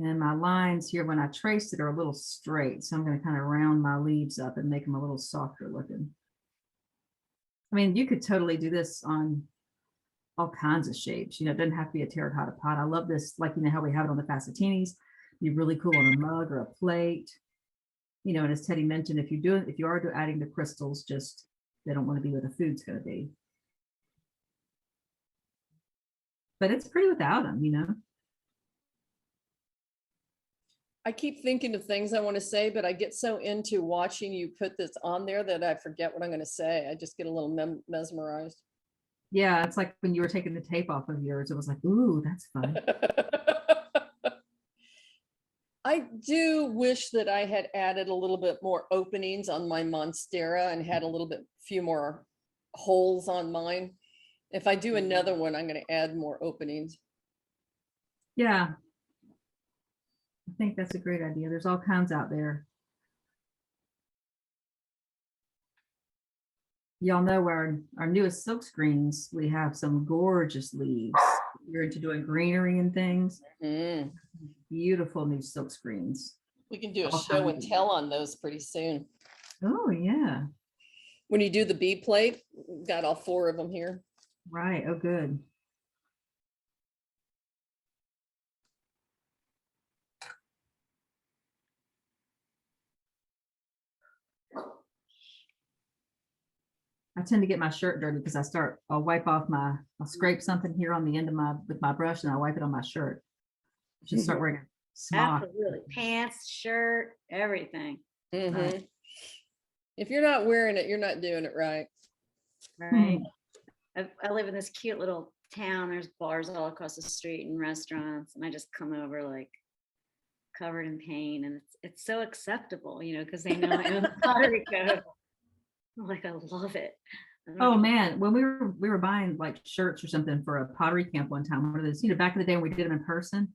And my lines here, when I traced it, are a little straight. So I'm going to kind of round my leaves up and make them a little softer looking. I mean, you could totally do this on all kinds of shapes. You know, it doesn't have to be a terracotta pot. I love this, like, you know, how we have it on the Facetinis. Be really cool on a mug or a plate. You know, and as Teddy mentioned, if you are adding the crystals, just they don't want to be where the food's going to be. But it's pretty without them, you know. I keep thinking of things I want to say, but I get so into watching you put this on there that I forget what I'm going to say. I just get a little mesmerized. Yeah, it's like when you were taking the tape off of yours, it was like, ooh, that's fun. I do wish that I had added a little bit more openings on my Monstera and had a little bit few more holes on mine. If I do another one, I'm going to add more openings. Yeah. I think that's a great idea. There's all kinds out there. Y'all know our newest silk screens, we have some gorgeous leaves. You're into doing greenery and things. Beautiful new silk screens. We can do a show and tell on those pretty soon. Oh yeah. When you do the B plate, we've got all 4 of them here. Right. Oh, good. I tend to get my shirt dirty because I'll wipe off I'll scrape something here on the end of with my brush and I'll wipe it on my shirt. Just start wearing a smock. Absolutely. Pants, shirt, everything. If you're not wearing it, you're not doing it right. Right. I live in this cute little town. There's bars all across the street and restaurants. And I just come over like covered in paint. And it's so acceptable, you know, because they know I know the pottery code. I'm like, I love it. Oh man, when we were buying like shirts or something for a pottery camp one time, one of those, you know, back in the day when we did them in person.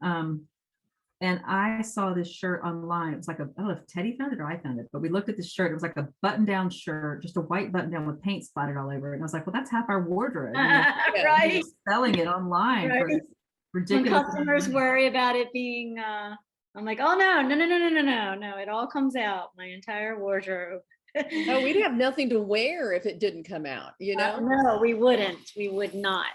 And I saw this shirt online. It was like I don't know if Teddy found it or I found it, but we looked at the shirt. It was like a button-down shirt, just a white button-down with paint splattered all over it. And I was like, well, that's half our wardrobe. Right. Selling it online for this ridiculous. When customers worry about it being, I'm like, oh no, it all comes out, my entire wardrobe. Oh, we'd have nothing to wear if it didn't come out, you know? No, we wouldn't. We would not.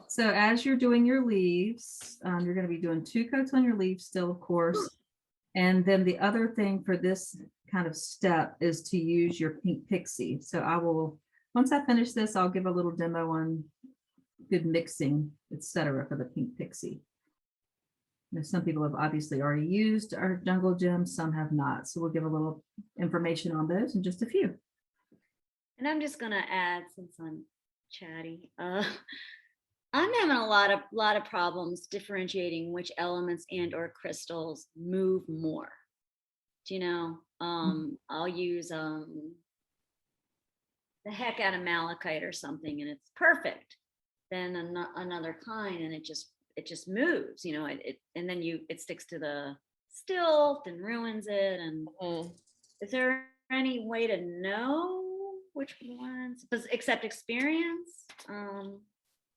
So as you're doing your leaves, you're going to be doing 2 coats on your leaves still, of course. And then the other thing for this kind of step is to use your pink pixie. So once I finish this, I'll give a little demo on good mixing, etc. for the pink pixie. Now, some people have obviously already used our jungle gems, some have not. So we'll give a little information on those in just a few. And I'm just gonna add, since I'm chatty, I'm having a lot of problems differentiating which elements and or crystals move more. Do you know? I'll use the heck out of malachite or something, and it's perfect. Then another kind, and it just moves, and then it sticks to the stilt and ruins it. And is there any way to know which ones, except experience?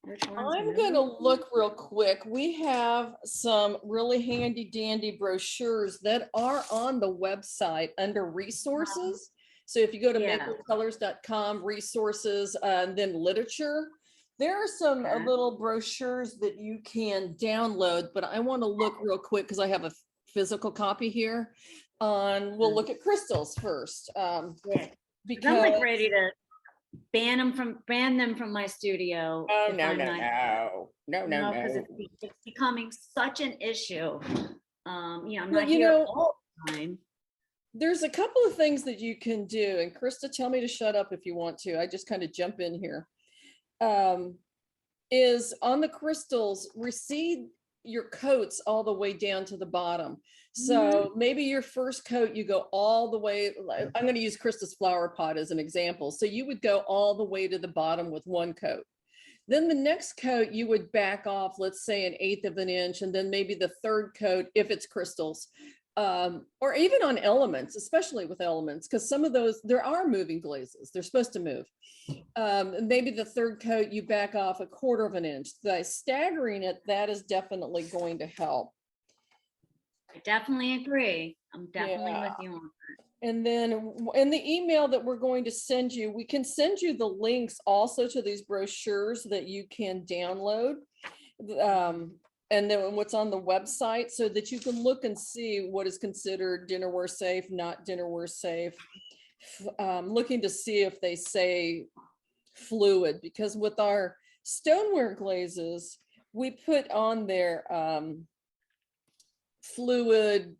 Which ones I'm move? gonna look real quick. We have some really handy dandy brochures that are on the website under resources. So if you go to Yeah. makecolors.com, resources, and then literature, there are some Okay. little brochures that you can download, but I want to look real quick because I have a physical copy here. We'll look at crystals first. Yeah. Because I'm like ready to ban them from my studio. No, Because it's becoming such an issue. I'm Well, not here all the time. There's a couple of things that you can do, and Krista, tell me to shut up if you want to. I just kind of jump in here. Is on the crystals, recede your coats all the way down to the bottom. So maybe your first coat, you go all the way. I'm going to use Krista's flower pot as an example. So you would go all the way to the bottom with one coat. Then the next coat, you would back off, let's say 1/8 of an inch, and then maybe the third coat, if it's crystals, or even on elements, especially with elements, because some of those, there are moving glazes. They're supposed to move. Maybe the third coat, you back off 1/4 of an inch. By staggering it, that is definitely going to help. I definitely agree. I'm definitely with you on that. And then in the email that we're going to send you, we can send you the links also to these brochures that you can download. And then what's on the website so that you can look and see what is considered dinnerware safe, not dinnerware safe. Looking to see if they say fluid, because with our stoneware glazes, we put on there fluid,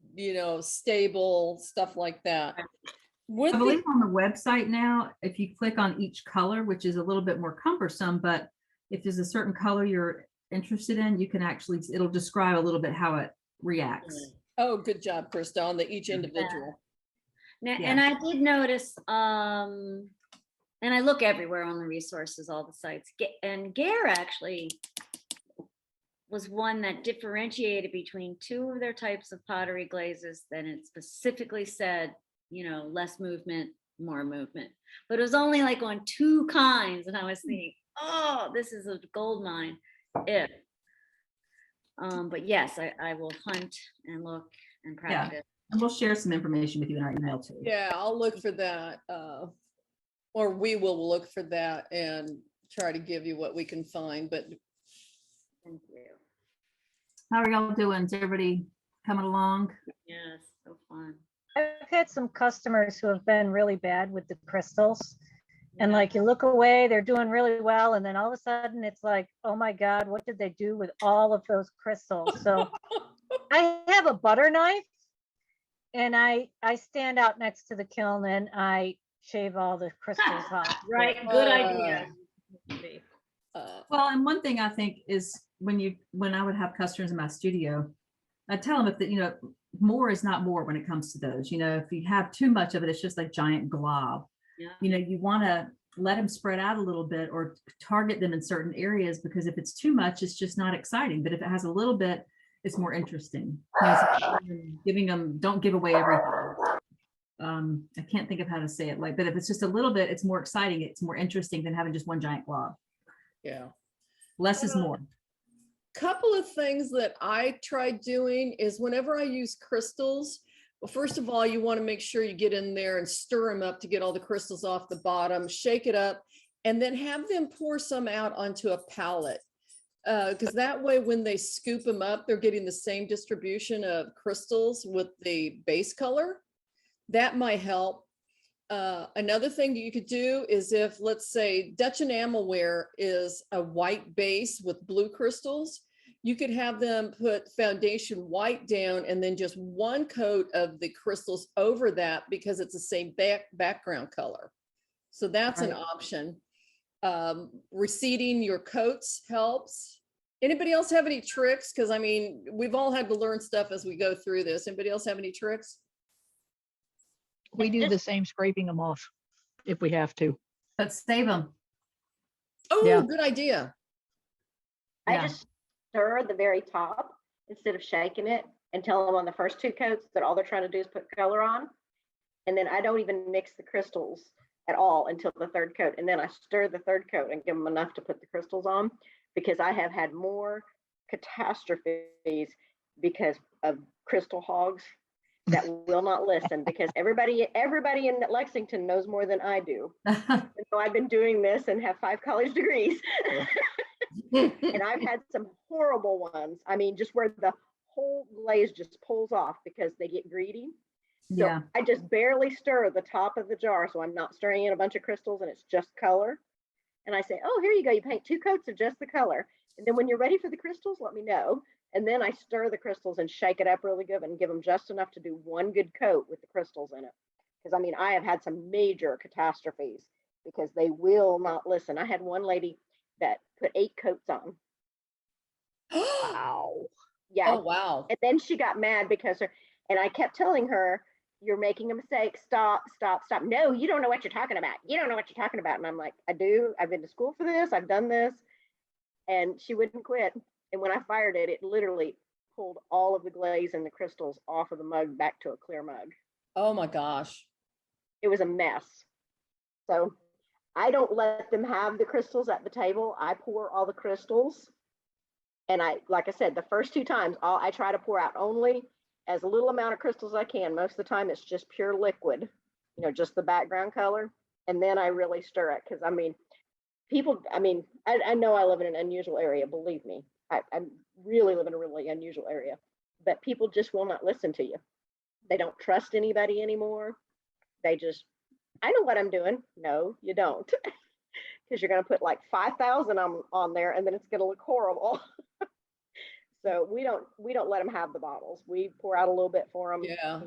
stable, stuff like that. I believe on the website now, if you click on each color, which is a little bit more cumbersome, but if there's a certain color you're interested in, you can it'll describe a little bit how it reacts. Oh, good job, Krista, on each individual. Now, and I did notice, and I look everywhere on the resources, all the sites, and Gare actually was one that differentiated between 2 of their types of pottery glazes. Then it specifically said, less movement, more movement, but it was only like on 2 kinds. And I was thinking, oh, this is a gold mine. But yes, I will hunt and look and practice. Yeah. And we'll share some information with you in our email too. Yeah, I'll look for that. Or we will look for that and try to give you what we can find. But Thank you. How are y'all doing? Is everybody coming along? Yes, so fun. I've had some customers who have been really bad with the crystals. And like you look away, they're doing really well. And then all of a sudden it's like, oh my God, what did they do with all of those crystals? So I have a butter knife and I stand out next to the kiln and I shave all the crystals off. Right, good idea. Well, and one thing I think is when I would have customers in my studio, I tell them that, more is not more when it comes to those. If you have too much of it, it's just like giant glob. Yeah. You want to let them spread out a little bit or target them in certain areas, because if it's too much, it's just not exciting. But if it has a little bit, it's more interesting. Giving them, don't give away everything. I can't think of how to say it but if it's just a little bit, it's more exciting. It's more interesting than having just one giant glob. yeah. Less is more. Couple of things that I tried doing is whenever I use crystals, well, first of all, you want to make sure you get in there and stir them up to get all the crystals off the bottom, shake it up, and then have them pour some out onto a palette. Because that way, when they scoop them up, they're getting the same distribution of crystals with the base color. That might help. Another thing you could do is if, let's say, Dutch enamelware is a white base with blue crystals, you could have them put foundation white down and then just one coat of the crystals over that, because it's the same background color. So that's an option. Receding your coats helps. Anybody else have any tricks? Because we've all had to learn stuff as we go through this. Anybody else have any tricks? We do the same, scraping them off if we have to. But save them. Oh, Yeah. good idea. Yeah. stir the very top instead of shaking it, and tell them on the first 2 coats that all they're trying to do is put color on. And then I don't even mix the crystals at all until the 3rd coat. And then I stir the 3rd coat and give them enough to put the crystals on, because I have had more catastrophes because of crystal hogs that will not listen, because everybody in Lexington knows more than I do. So I've been doing this and have 5 college degrees. And I've had some horrible ones. I mean, just where the whole glaze just pulls off because they get greedy. So Yeah. I just barely stir the top of the jar, so I'm not stirring in a bunch of crystals and it's just color. And I say, oh, here you go. You paint 2 coats of just the color. And then when you're ready for the crystals, let me know. And then I stir the crystals and shake it up really good and give them just enough to do 1 good coat with the crystals in it. Because I mean, I have had some major catastrophes because they will not listen. I had one lady that put 8 coats on. Wow. Yeah. Oh, wow. And then she got mad because and I kept telling her, you're making a mistake. Stop, stop, stop. No, you don't know what you're talking about. You don't know what you're talking about. And I'm like, I do. I've been to school for this. I've done this. And she wouldn't quit. And when I fired it, it literally pulled all of the glaze and the crystals off of the mug back to a clear mug. Oh my gosh. It was a mess. So I don't let them have the crystals at the table. I pour all the crystals. And like I said, the first 2 times, I try to pour out only as little amount of crystals as I can. Most of the time it's just pure liquid, just the background color. And then I really stir it. Cause I mean, I know I live in an unusual area, believe me. I really live in a really unusual area, but people just will not listen to you. They don't trust anybody anymore. They just, I know what I'm doing. No, you don't. Because you're going to put like 5,000 on there and then it's going to look horrible. So we don't let them have the bottles. We pour out a little bit for them. Yeah.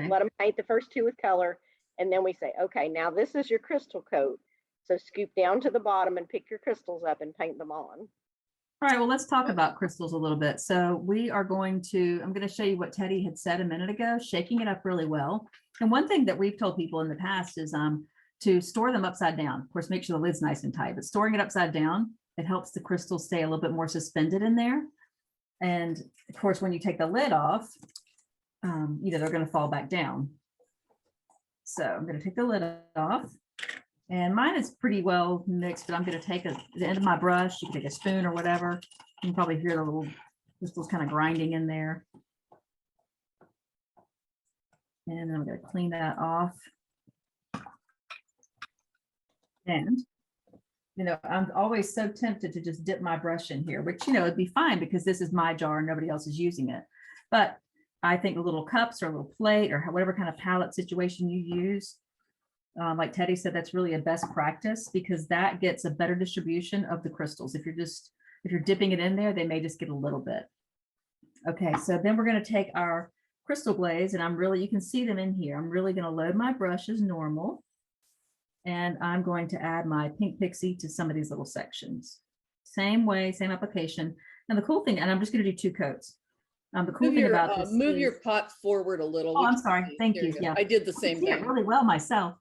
Let them paint the first 2 with color. And then we say, okay, now this is your crystal coat. So scoop down to the bottom and pick your crystals up and paint them on. All right, well, let's talk about crystals a little bit. So I'm going to show you what Teddy had said a minute ago, shaking it up really well. And one thing that we've told people in the past is to store them upside down. Of course, make sure the lid's nice and tight, but storing it upside down, it helps the crystals stay a little bit more suspended in there. And of course, when you take the lid off, they're going to fall back down. So I'm going to take the lid off. And mine is pretty well mixed, but I'm going to take the end of my brush. You can take a spoon or whatever. You can probably hear the little crystals kind of grinding in there. And then I'm going to clean that off. And, I'm always so tempted to just dip my brush in here, which, it'd be fine because this is my jar and nobody else is using it. But I think little cups or a little plate or whatever kind of palette situation you use, like Teddy said, that's really a best practice because that gets a better distribution of the crystals. If you're dipping it in there, they may just get a little bit. Okay, so then we're going to take our crystal glaze and you can see them in here. I'm really going to load my brush as normal. And I'm going to add my pink pixie to some of these little sections. Same way, same application. And the cool thing, and I'm just going to do 2 coats. The cool thing about this move is, your pot forward a little. Oh, I'm sorry. Thank you. Yeah, I did the same thing. thing. Really well myself.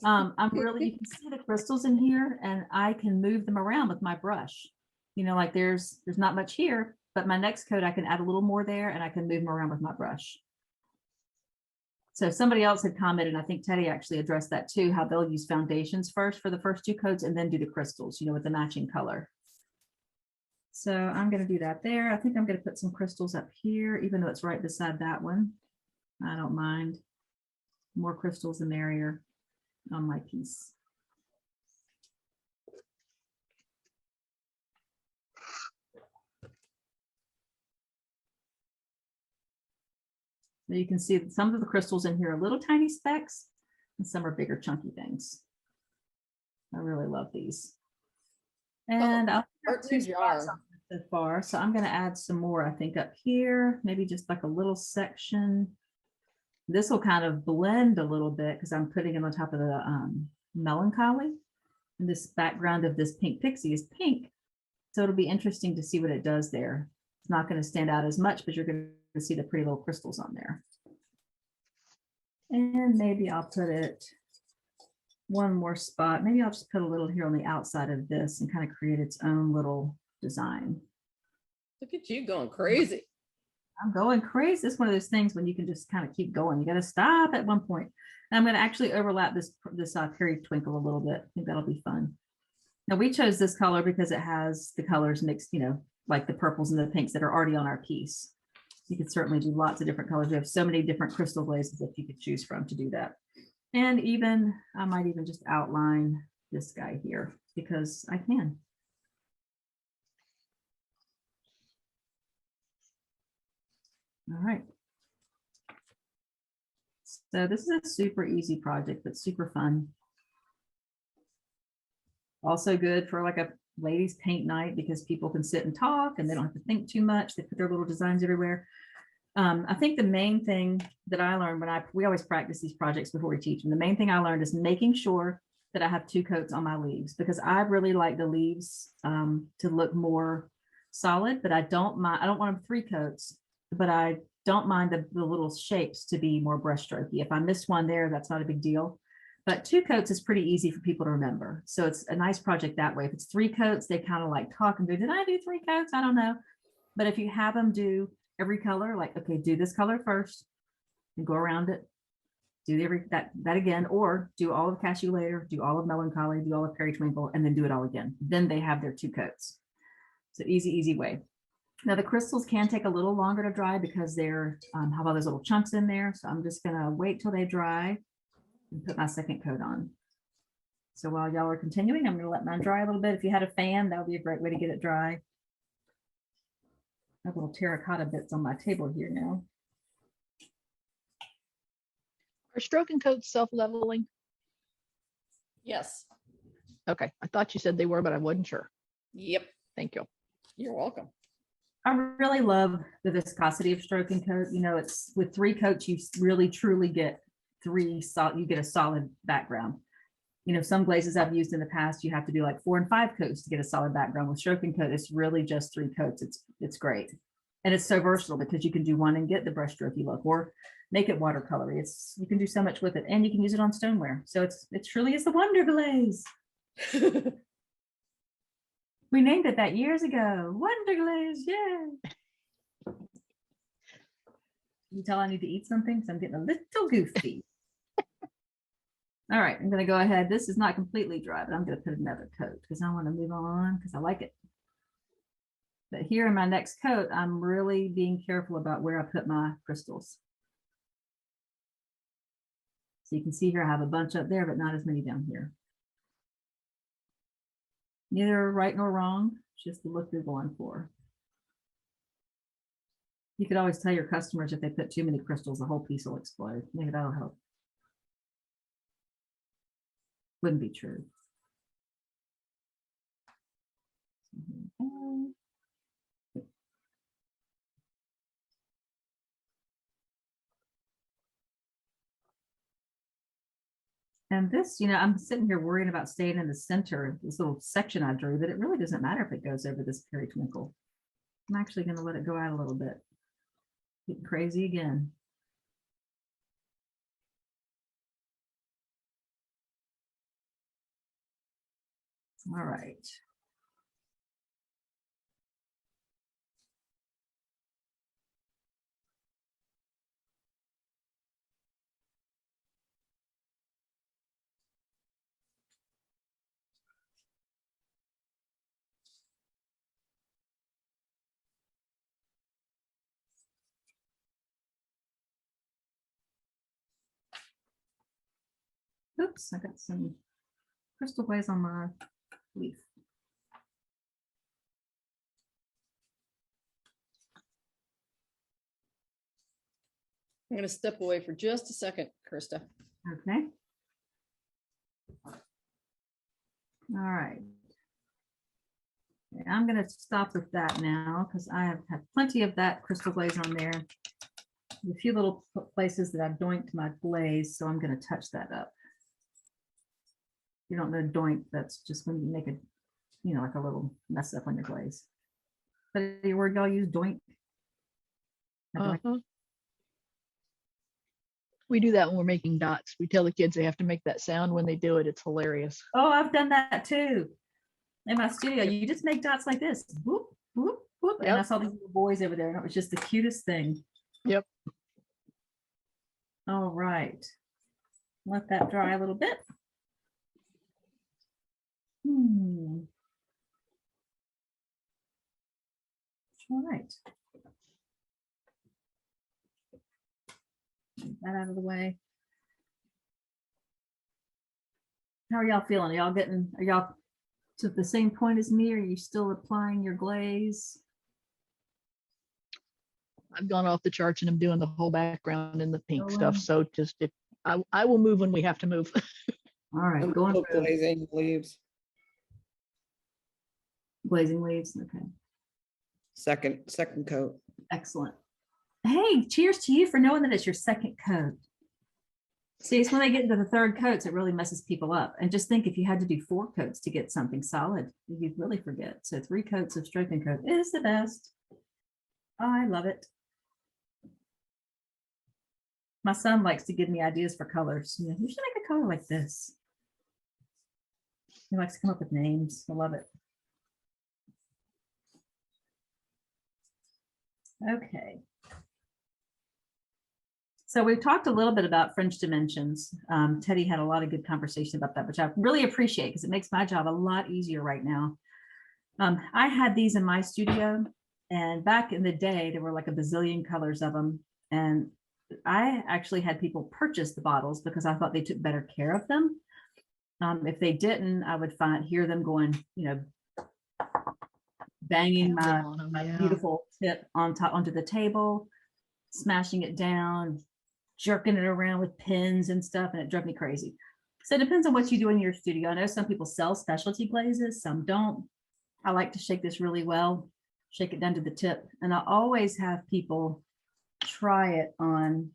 You can see the crystals in here and I can move them around with my brush. Like there's not much here, but my next coat, I can add a little more there and I can move them around with my brush. So somebody else had commented, and I think Teddy actually addressed that too, how they'll use foundations first for the first 2 coats and then do the crystals, with the matching color. So I'm going to do that there. I think I'm going to put some crystals up here, even though it's right beside that one. I don't mind. More crystals, the merrier on my piece. So you can see that some of the crystals in here are little tiny specks and some are bigger chunky things. I really love these. And I'll have 2 spots on so far. So I'm going to add some more, I think, up here, maybe just like a little section. This will kind of blend a little bit because I'm putting it on top of the melancholy. And this background of this pink pixie is pink. So it'll be interesting to see what it does there. It's not going to stand out as much, but you're going to see the pretty little crystals on there. And maybe I'll put it one more spot. Maybe I'll just put a little here on the outside of this and kind of create its own little design. Look at you going crazy. I'm going crazy. It's one of those things when you can just kind of keep going. You got to stop at one point. And I'm going to actually overlap this Periwinkle a little bit. I think that'll be fun. Now we chose this color because it has the colors mixed, you know, like the purples and the pinks that are already on our piece. You could certainly do lots of different colors. We have so many different crystal glazes that you could choose from to do that. And even, I might even just outline this guy here because I can. All right. So this is a super easy project, but super fun. Also good for like a ladies paint night because people can sit and talk and they don't have to think too much. They put their little designs everywhere. I think the main thing that I learned when we always practice these projects before we teach them. The main thing I learned is making sure that I have 2 coats on my leaves because I really like the leaves to look more solid, but I don't mind. I don't want them 3 coats, but I don't mind the little shapes to be more brush strokey. If I miss one there, that's not a big deal. But 2 coats is pretty easy for people to remember. So it's a nice project that way. If it's 3 coats, they kind of like talk and go, did I do 3 coats? I don't know. But if you have them do every color, like, okay, do this color first and go around it, do that again, or do all of Cashew later, do all of Melancholy, do all of Periwinkle, and then do it all again. Then they have their 2 coats. So easy way. Now the crystals can take a little longer to dry because they're have all those little chunks in there. So I'm just gonna wait till they dry and put my 2nd coat on. So while y'all are continuing, I'm gonna let mine dry a little bit. If you had a fan, that would be a great way to get it dry. I have little terracotta bits on my table here now. Are stroke and coats self-leveling? Yes. Okay, I thought you said they were, but I wasn't sure. Yep. Thank you. You're welcome. I really love the viscosity of stroke and coat. You know, it's with 3 coats, you really truly get you get a solid background. You know, some glazes I've used in the past, you have to do like 4 and 5 coats to get a solid background. With stroke and coat, it's really just 3 coats. It's great. And it's so versatile because you can do one and get the brush strokey look or make it watercolory. You can do so much with it and you can use it on stoneware. So it truly is the Wonder Glaze. We named it that years ago. Wonder Glaze, yeah. You tell I need to eat something because I'm getting a little goofy. All right, I'm going to go ahead. This is not completely dry, but I'm going to put another coat because I want to move on because I like it. But here in my next coat, I'm really being careful about where I put my crystals. So you can see here I have a bunch up there, but not as many down here. Neither right nor wrong, just the look you're going for. You could always tell your customers if they put too many crystals, the whole piece will explode. Maybe that'll help. Wouldn't be true. And this, you know, I'm sitting here worrying about staying in the center, this little section I drew, but it really doesn't matter if it goes over this Periwinkle. I'm actually going to let it go out a little bit. Get crazy again. All right. Oops, I got some crystal glaze on my leaf. I'm going to step away for just a second, Krista. Okay. All right. I'm going to stop with that now because I have had plenty of that crystal glaze on there. A few little places that I've doinked my glaze, so I'm going to touch that up. You don't know doink, that's just when you make it, you know, like a little mess up on your glaze. But your word y'all use doink? We do that when we're making dots. We tell the kids they have to make that sound when they do it. It's hilarious. Oh, I've done that too. In my studio, you just make dots like this. Whoop, whoop, Whoop, and Yep. I saw these little boys over there, and it was just the cutest thing. Yep. All right. Let that dry a little bit. All right. Get that out of the way. How are y'all feeling? Are y'all to the same point as me? Or are you still applying your glaze? I've gone off the charts and I'm doing the whole background and the pink Oh, stuff. wow. So just if I will move when we have to move. All right, I'm going still through glazing leaves. glazing leaves. Okay, Second coat. excellent. Hey, cheers to you for knowing that it's your second coat. See, it's when they get into the third coats, it really messes people up. And just think if you had to do 4 coats to get something solid, you'd really forget. So 3 coats of striping coat is the best. I love it. My son likes to give me ideas for colors. You know, you should make a color like this. He likes to come up with names. I love it. Okay. So we've talked a little bit about French dimensions. Teddy had a lot of good conversation about that, which I really appreciate because it makes my job a lot easier right now. I had these in my studio, and back in the day, there were like a bazillion colors of them. And I actually had people purchase the bottles because I thought they took better care of them. If they didn't, I would hear them going, you know, banging my beautiful tip onto the table, smashing it down, jerking it around with pins and stuff, and it drove me crazy. So it depends on what you do in your studio. I know some people sell specialty glazes, some don't. I like to shake this really well, shake it down to the tip, and I always have people try it on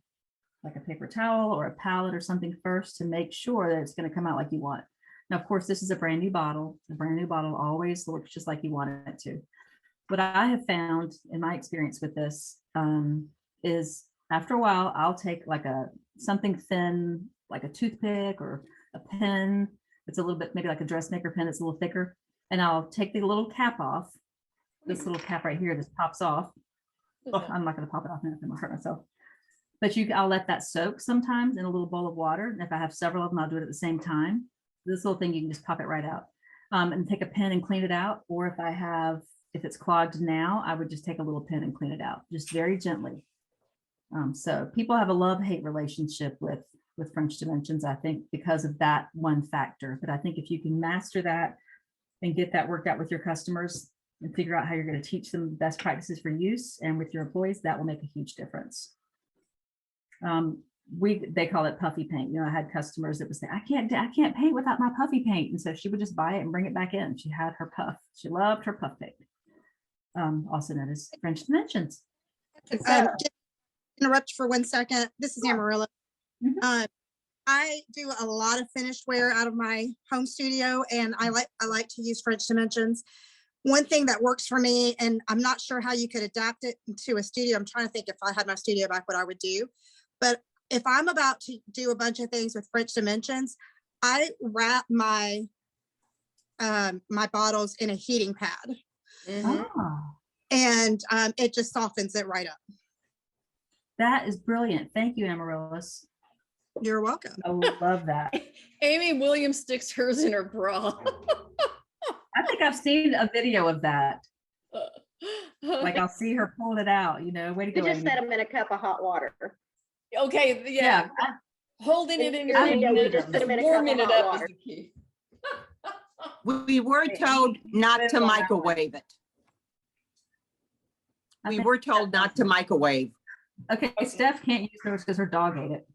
like a paper towel or a palette or something first to make sure that it's going to come out like you want. Now, of course, this is a brand new bottle. A brand new bottle always looks just like you want it to. What I have found in my experience with this is after a while, I'll take like something thin, like a toothpick or a pen. It's a little bit, maybe like a dressmaker pen. It's a little thicker. And I'll take the little cap off. This little cap right here, this pops off. Oh, I'm not going to pop it off now. I'm going to hurt myself. But I'll let that soak sometimes in a little bowl of water. And if I have several of them, I'll do it at the same time. This little thing, you can just pop it right out and take a pen and clean it out. Or if it's clogged now, I would just take a little pen and clean it out, just very gently. So people have a love-hate relationship with French dimensions, I think, because of that one factor. But I think if you can master that and get that worked out with your customers and figure out how you're going to teach them best practices for use and with your employees, that will make a huge difference. They call it puffy paint. You know, I had customers that would say, I can't paint without my puffy paint. And so she would just buy it and bring it back in. She had her puff. She loved her puff paint. Also known as French dimensions. Just interrupt for 1 second. This is Amarillo. I do a lot of finished wear out of my home studio, and I like to use French dimensions. One thing that works for me, and I'm not sure how you could adapt it to a studio. I'm trying to think if I had my studio back, what I would do. But if I'm about to do a bunch of things with French dimensions, I wrap my my bottles in a heating pad. And it just softens it right up. That is brilliant. Thank you, Amaryllis. You're welcome. I love that. Amy Williams sticks hers in her bra. I think I've seen a video of that. Like I'll see her pulling it out, you know, way to You go. just set them in a cup of hot water. Okay, yeah. Holding it in your hand, just warming it up is the key. We were told not to microwave it. We were told not to microwave. Okay, Steph can't use hers because her dog ate it.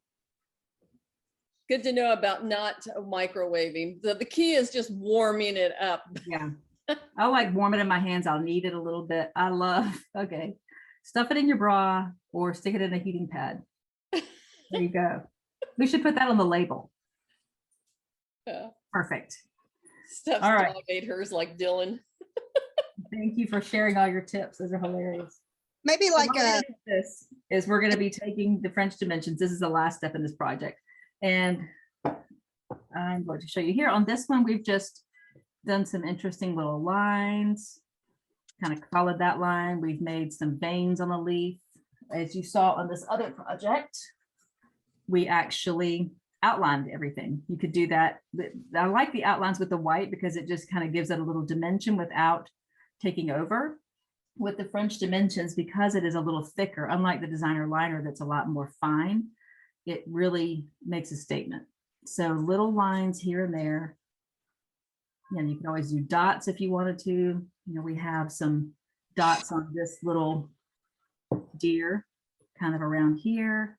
Good to know about not microwaving. The key is just warming it up. Yeah. I like warm it in my hands. I'll knead it a little bit. Okay. Stuff it in your bra or stick it in a heating pad. There you go. We should put that on the label. Yeah. Perfect. Steph's all right. dog ate hers like Dylan. Thank you for sharing all your tips. Those are hilarious. Maybe like we're going to be taking the French dimensions. This is the last step in this project. And I'm going to show you here on this one. We've just done some interesting little lines. kind of followed that line. We've made some veins on the leaf. As you saw on this other project, we actually outlined everything. You could do that. I like the outlines with the white because it just kind of gives it a little dimension without taking over. With the French dimensions, because it is a little thicker, unlike the designer liner that's a lot more fine, it really makes a statement. So little lines here and there. And you can always do dots if you wanted to. You know, we have some dots on this little deer kind of around here.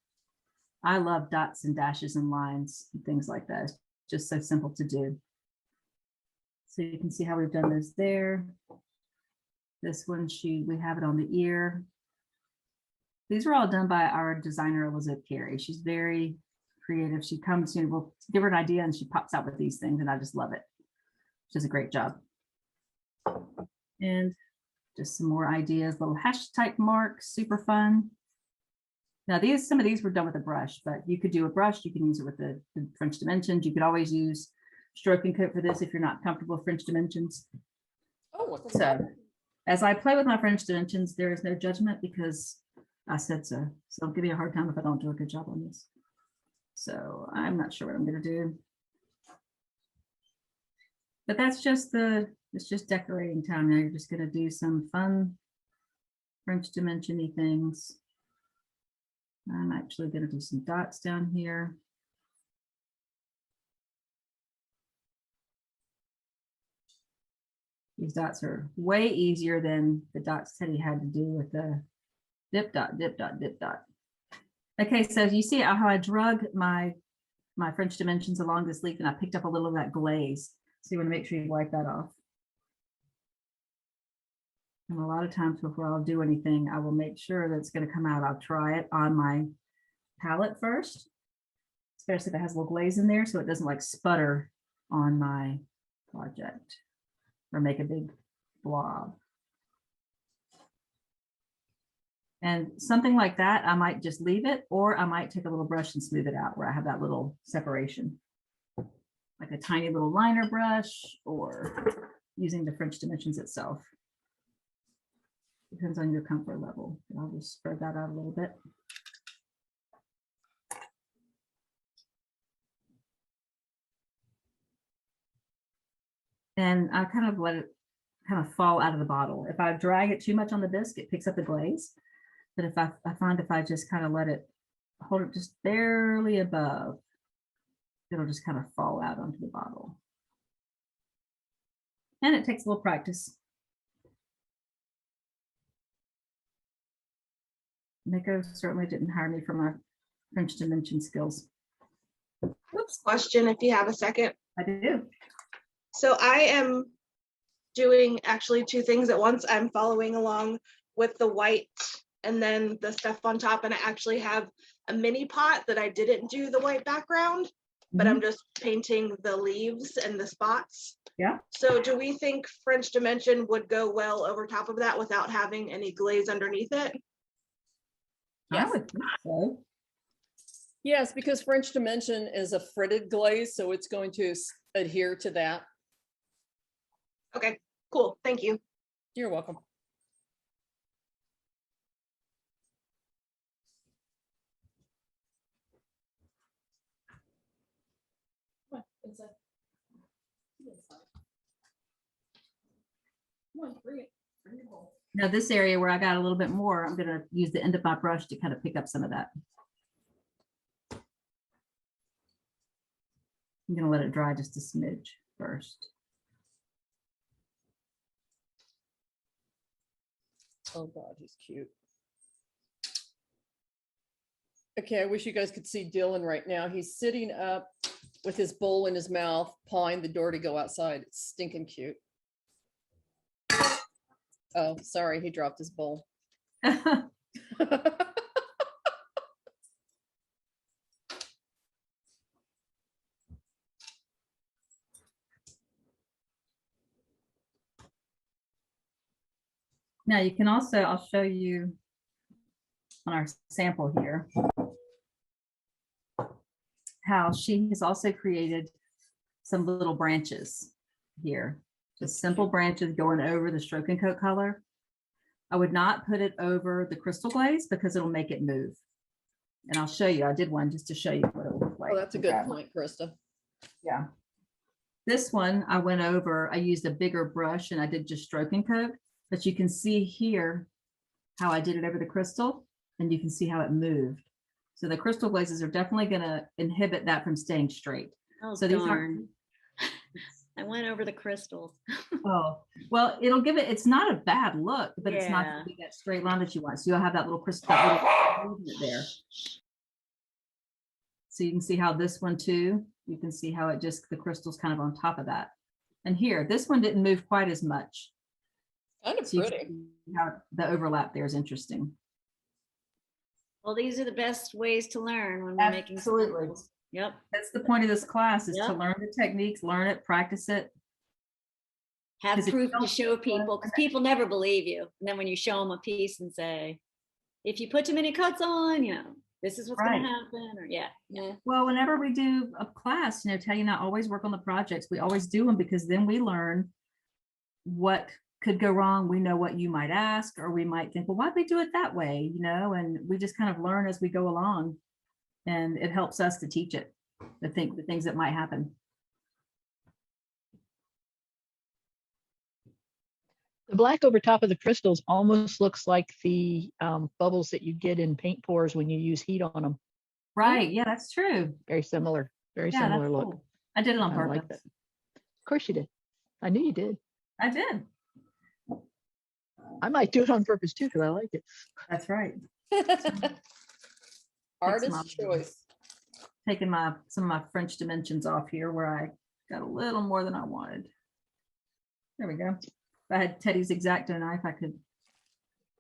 I love dots and dashes and lines and things like that. It's just so simple to do. So you can see how we've done those there. This one, we have it on the ear. These were all done by our designer, Elizabeth Carey. She's very creative. She comes, you know, we'll give her an idea and she pops out with these things, and I just love it. She does a great job. And just some more ideas, little hash type marks, super fun. Now some of these were done with a brush, but you could do a brush. You can use it with the French dimensions. You could always use stroke and coat for this if you're not comfortable with French dimensions. Oh, so as I play with my French dimensions, there is no judgment because I said so. So don't give me a hard time if I don't do a good job on this. So I'm not sure what I'm going to do. But that's just it's just decorating time now. You're just going to do some fun French dimension-y things. I'm actually going to do some dots down here. These dots are way easier than the dots Teddy had to do with the dip dot, dip dot, dip dot. Okay, so you see how I drug my French dimensions along this leaf and I picked up a little of that glaze. So you want to make sure you wipe that off. And a lot of times before I'll do anything, I will make sure that it's going to come out. I'll try it on my palette first, especially if it has a little glaze in there so it doesn't like sputter on my project or make a big blob. And something like that, I might just leave it, or I might take a little brush and smooth it out where I have that little separation. Like a tiny little liner brush or using the French dimensions itself. Depends on your comfort level. I'll just spread that out a little bit. And I kind of let it kind of fall out of the bottle. If I drag it too much on the bisque, it picks up the glaze. But if I find if I just kind of let it hold it just barely above, it'll just kind of fall out onto the bottle. And it takes a little practice. Nico certainly didn't hire me for my French dimension skills. Oops, question if you have a second. I do. So I am doing actually two things at once. I'm following along with the white and then the stuff on top, and I actually have a mini pot that I didn't do the white background, but I'm just painting the leaves and the spots. Yeah. So do we think French dimension would go well over top of that without having any glaze underneath it? I would think so. Yes, because French dimension is a fritted glaze, so it's going to adhere to that. Okay, cool. Thank you. You're welcome. What is that? Come on, bring it. Bring it home. Now this area where I got a little bit more, I'm going to use the end of my brush to kind of pick up some of that. I'm going to let it dry just a smidge first. Oh God, he's cute. Okay, I wish you guys could see Dylan right now. He's sitting up with his bowl in his mouth, pawing the door to go outside. It's stinking cute. Oh, sorry, he dropped his bowl. Now you can also, I'll show you on our sample here, how she has also created some little branches here. Just simple branches going over the stroke and coat color. I would not put it over the crystal glaze because it'll make it move. And I'll show you, I did one just to show you what it looks like. Oh, that's a good point, Krista. Yeah. This one I went over, I used a bigger brush and I did just stroke and coat, but you can see here how I did it over the crystal, and you can see how it moved. So the crystal glazes are definitely going to inhibit that from staying straight. Oh, so darn. I went over the crystals. Oh, well, it'll give it, it's not a bad look, but it's not Yeah. going to be that straight line that you want. So you'll have that little crystal, that little movement there. So you can see how this one too, you can see how it just, the crystal's kind of on top of that. And here, this one didn't move quite as much. Kind of So you pretty. can see how the overlap there is interesting. Well, these are the best ways to learn when we're making Absolutely. symbols. Yep. That's the point of this class, is to Yep. learn the techniques, learn it, practice it. Have 'Cause if proof you to don't- show people, because people never believe you. And then when you show them a piece and say, if you put too many cuts on, you know, this is what's Right. going to happen, or yeah. Well, whenever we do a class, tell you not always work on the projects. We always do them because then we learn what could go wrong. We know what you might ask, or we might think, well, why'd they do it that way? And we just kind of learn as we go along, and it helps us to teach it, the things that might happen. The black over top of the crystals almost looks like the bubbles that you get in paint pours when you use heat on them. Right. Yeah, that's true. Very similar. Very Yeah, similar that's look. cool. I did it on I purpose. like that. Of course you did. I knew you did. I did. I might do it on purpose too because I like it. That's right. Artist choice. Taking some of my French dimensions off here where I got a little more than I wanted. There we go. If I had Teddy's X-Acto knife, I could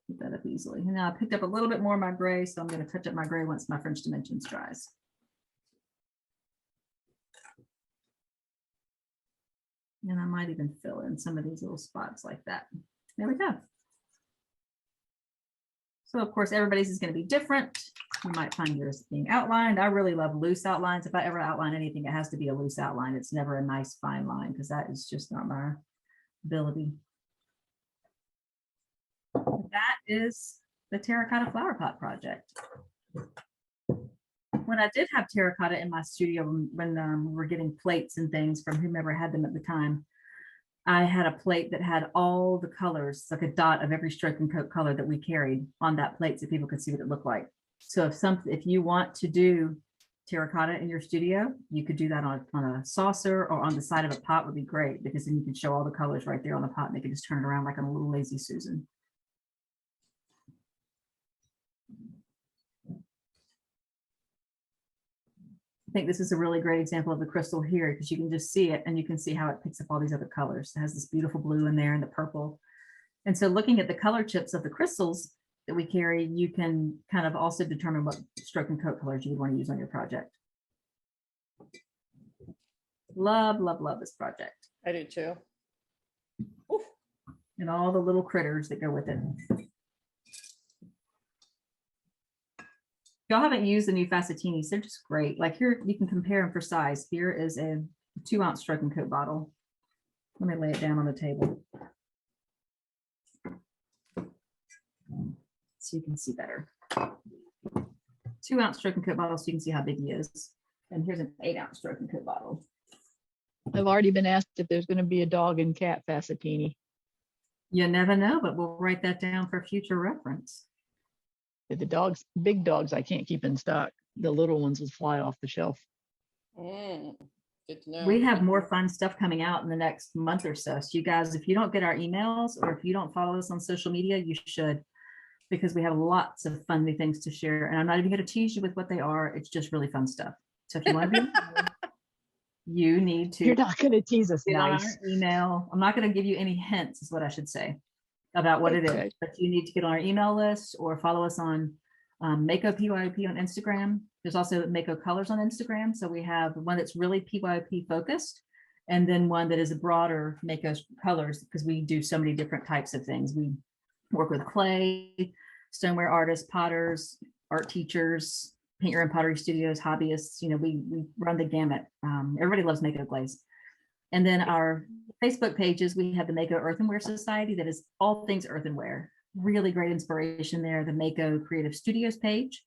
put that up easily. And now I picked up a little bit more of my gray, so I'm going to touch up my gray once my French dimensions dries. And I might even fill in some of these little spots like that. There we go. So of course, everybody's is going to be different. You might find yours being outlined. I really love loose outlines. If I ever outline anything, it has to be a loose outline. It's never a nice fine line because that is just not my ability. That is the Terracotta Flower Pot project. When I did have terracotta in my studio, when we were getting plates and things from whomever had them at the time, I had a plate that had all the colors, like a dot of every stroke and coat color that we carried on that plate so people could see what it looked like. So if you want to do terracotta in your studio, you could do that on a saucer or on the side of a pot would be great, because then you can show all the colors right there on the pot and they can just turn it around like a little lazy Susan. I think this is a really great example of the crystal here, because you can just see it and you can see how it picks up all these other colors. It has this beautiful blue in there and the purple. And so looking at the color chips of the crystals that we carry, you can kind of also determine what stroke and coat colors you would want to use on your project. Love, love, love this project. I do too. And all the little critters that go with it. Y'all haven't used the new Facetinis, they're just great. Like here, you can compare them for size. Here is a 2-ounce stroke and coat bottle. Let me lay it down on the table so you can see better. 2-ounce stroke and coat bottle, so you can see how big he is. And here's an 8-ounce stroke and coat bottle. I've already been asked if there's going to be a dog and cat Facetini. You never know, but we'll write that down for future reference. The dogs, big dogs, I can't keep in stock. The little ones will fly off the shelf. Good to know. We have more fun stuff coming out in the next month or so. So you guys, if you don't get our emails or if you don't follow us on social media, you should, because we have lots of fun new things to share. And I'm not even going to tease you with what they are. It's just really fun stuff. So if you want to be, you need to. You're not going to tease us. Get on Nice. our email. I'm not going to give you any hints, is what I should say, about what it is. But you need to get on our email list or follow us on Mako PYOP on Instagram. There's also Mako Colors on Instagram. So we have one that's really PYOP focused, and then one that is a broader Mako Colors, because we do so many different types of things. We work with clay, stoneware artists, potters, art teachers, paint your own pottery studios, hobbyists. We run the gamut. Everybody loves Mako glaze. And then our Facebook pages, we have the Mako Earthenware Society, that is all things earthenware. really great inspiration there, the Mako Creative Studios page.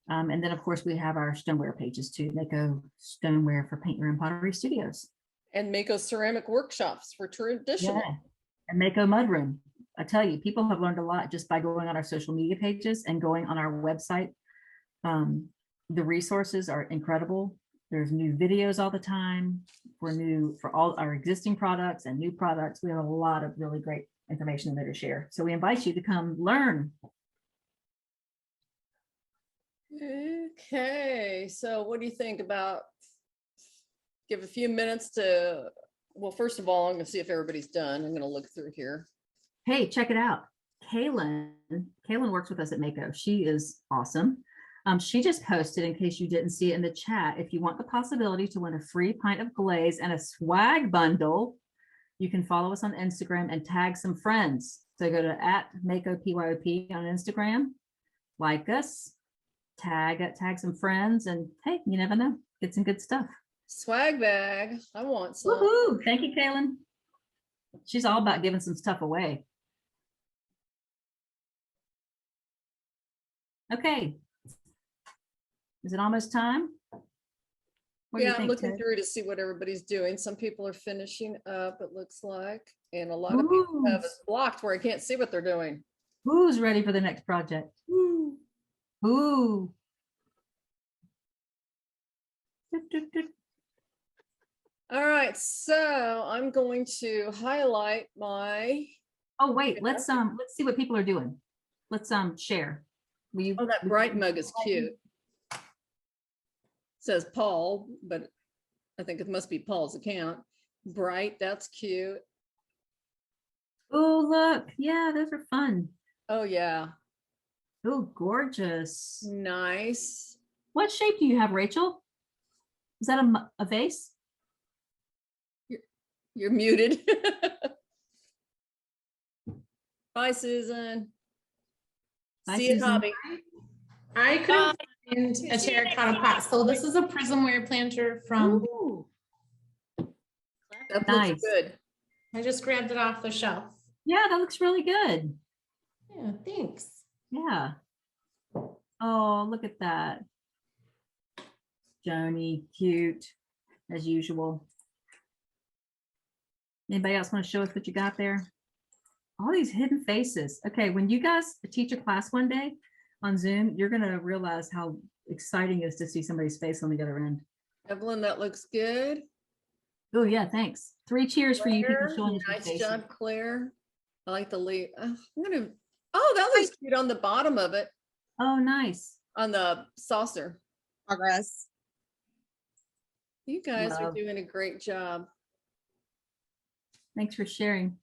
And then of course we have our stoneware pages too, Mako Stoneware for Paint Your Own Pottery Studios. And Mako ceramic workshops for traditional. Yeah. And Mako Mudroom. I tell you, people have learned a lot just by going on our social media pages and going on our website. The resources are incredible. There's new videos all the time for all our existing products and new products. We have a lot of really great information there to share. So we invite you to come learn. Okay, so what do you think about, give a few minutes to, well, first of all, I'm gonna see if everybody's done. I'm gonna look through here. Hey, check it out. Kaylin works with us at Mako. She is awesome. She just posted, in case you didn't see it in the chat, if you want the possibility to win a free pint of glaze and a swag bundle, you can follow us on Instagram and tag some friends. So go to @MakoPYOP on Instagram, like us, tag some friends, and hey, you never know, get some good stuff. Swag bag, I want some. Woohoo! Thank you, Kaylin. She's all about giving some stuff away. Okay. Is it almost time? What do you Yeah, I'm think, looking Ted? through to see what everybody's doing. Some people are finishing up, it looks like, and a lot of people have us blocked where I can't see what they're doing. Who's ready for the next project? Ooh. Ooh. All right, so I'm going to highlight my. Oh wait, let's see what people are doing. Let's share. Will you? Oh, that bright mug is cute. Says Paul, but I think it must be Paul's account. Bright, that's cute. Oh, look. Yeah, those are fun. Oh, yeah. Oh, gorgeous. Nice. What shape do you have, Rachel? Is that a vase? You're muted. Bye, Susan. Bye, See you, Susan. Hobby. I couldn't find a terracotta pot. So this is a prismware planter from. Ooh. That Nice. looks good. I just grabbed it off the shelf. Yeah, that looks really good. Yeah, thanks. Yeah. Oh, look at that. Joni, cute as usual. Anybody else want to show us what you got there? All these hidden faces. Okay, when you guys teach a class one day on Zoom, you're going to realize how exciting it is to see somebody's face on the other end. Evelyn, that looks good. Oh yeah, thanks. 3 cheers for you people Claire, showing us your nice faces. job, Claire. I like the leaf. I'm gonna. Oh, that looks cute on the bottom of it. Oh, nice. On the saucer. Progress. You guys are Love. doing a great job. Thanks for sharing.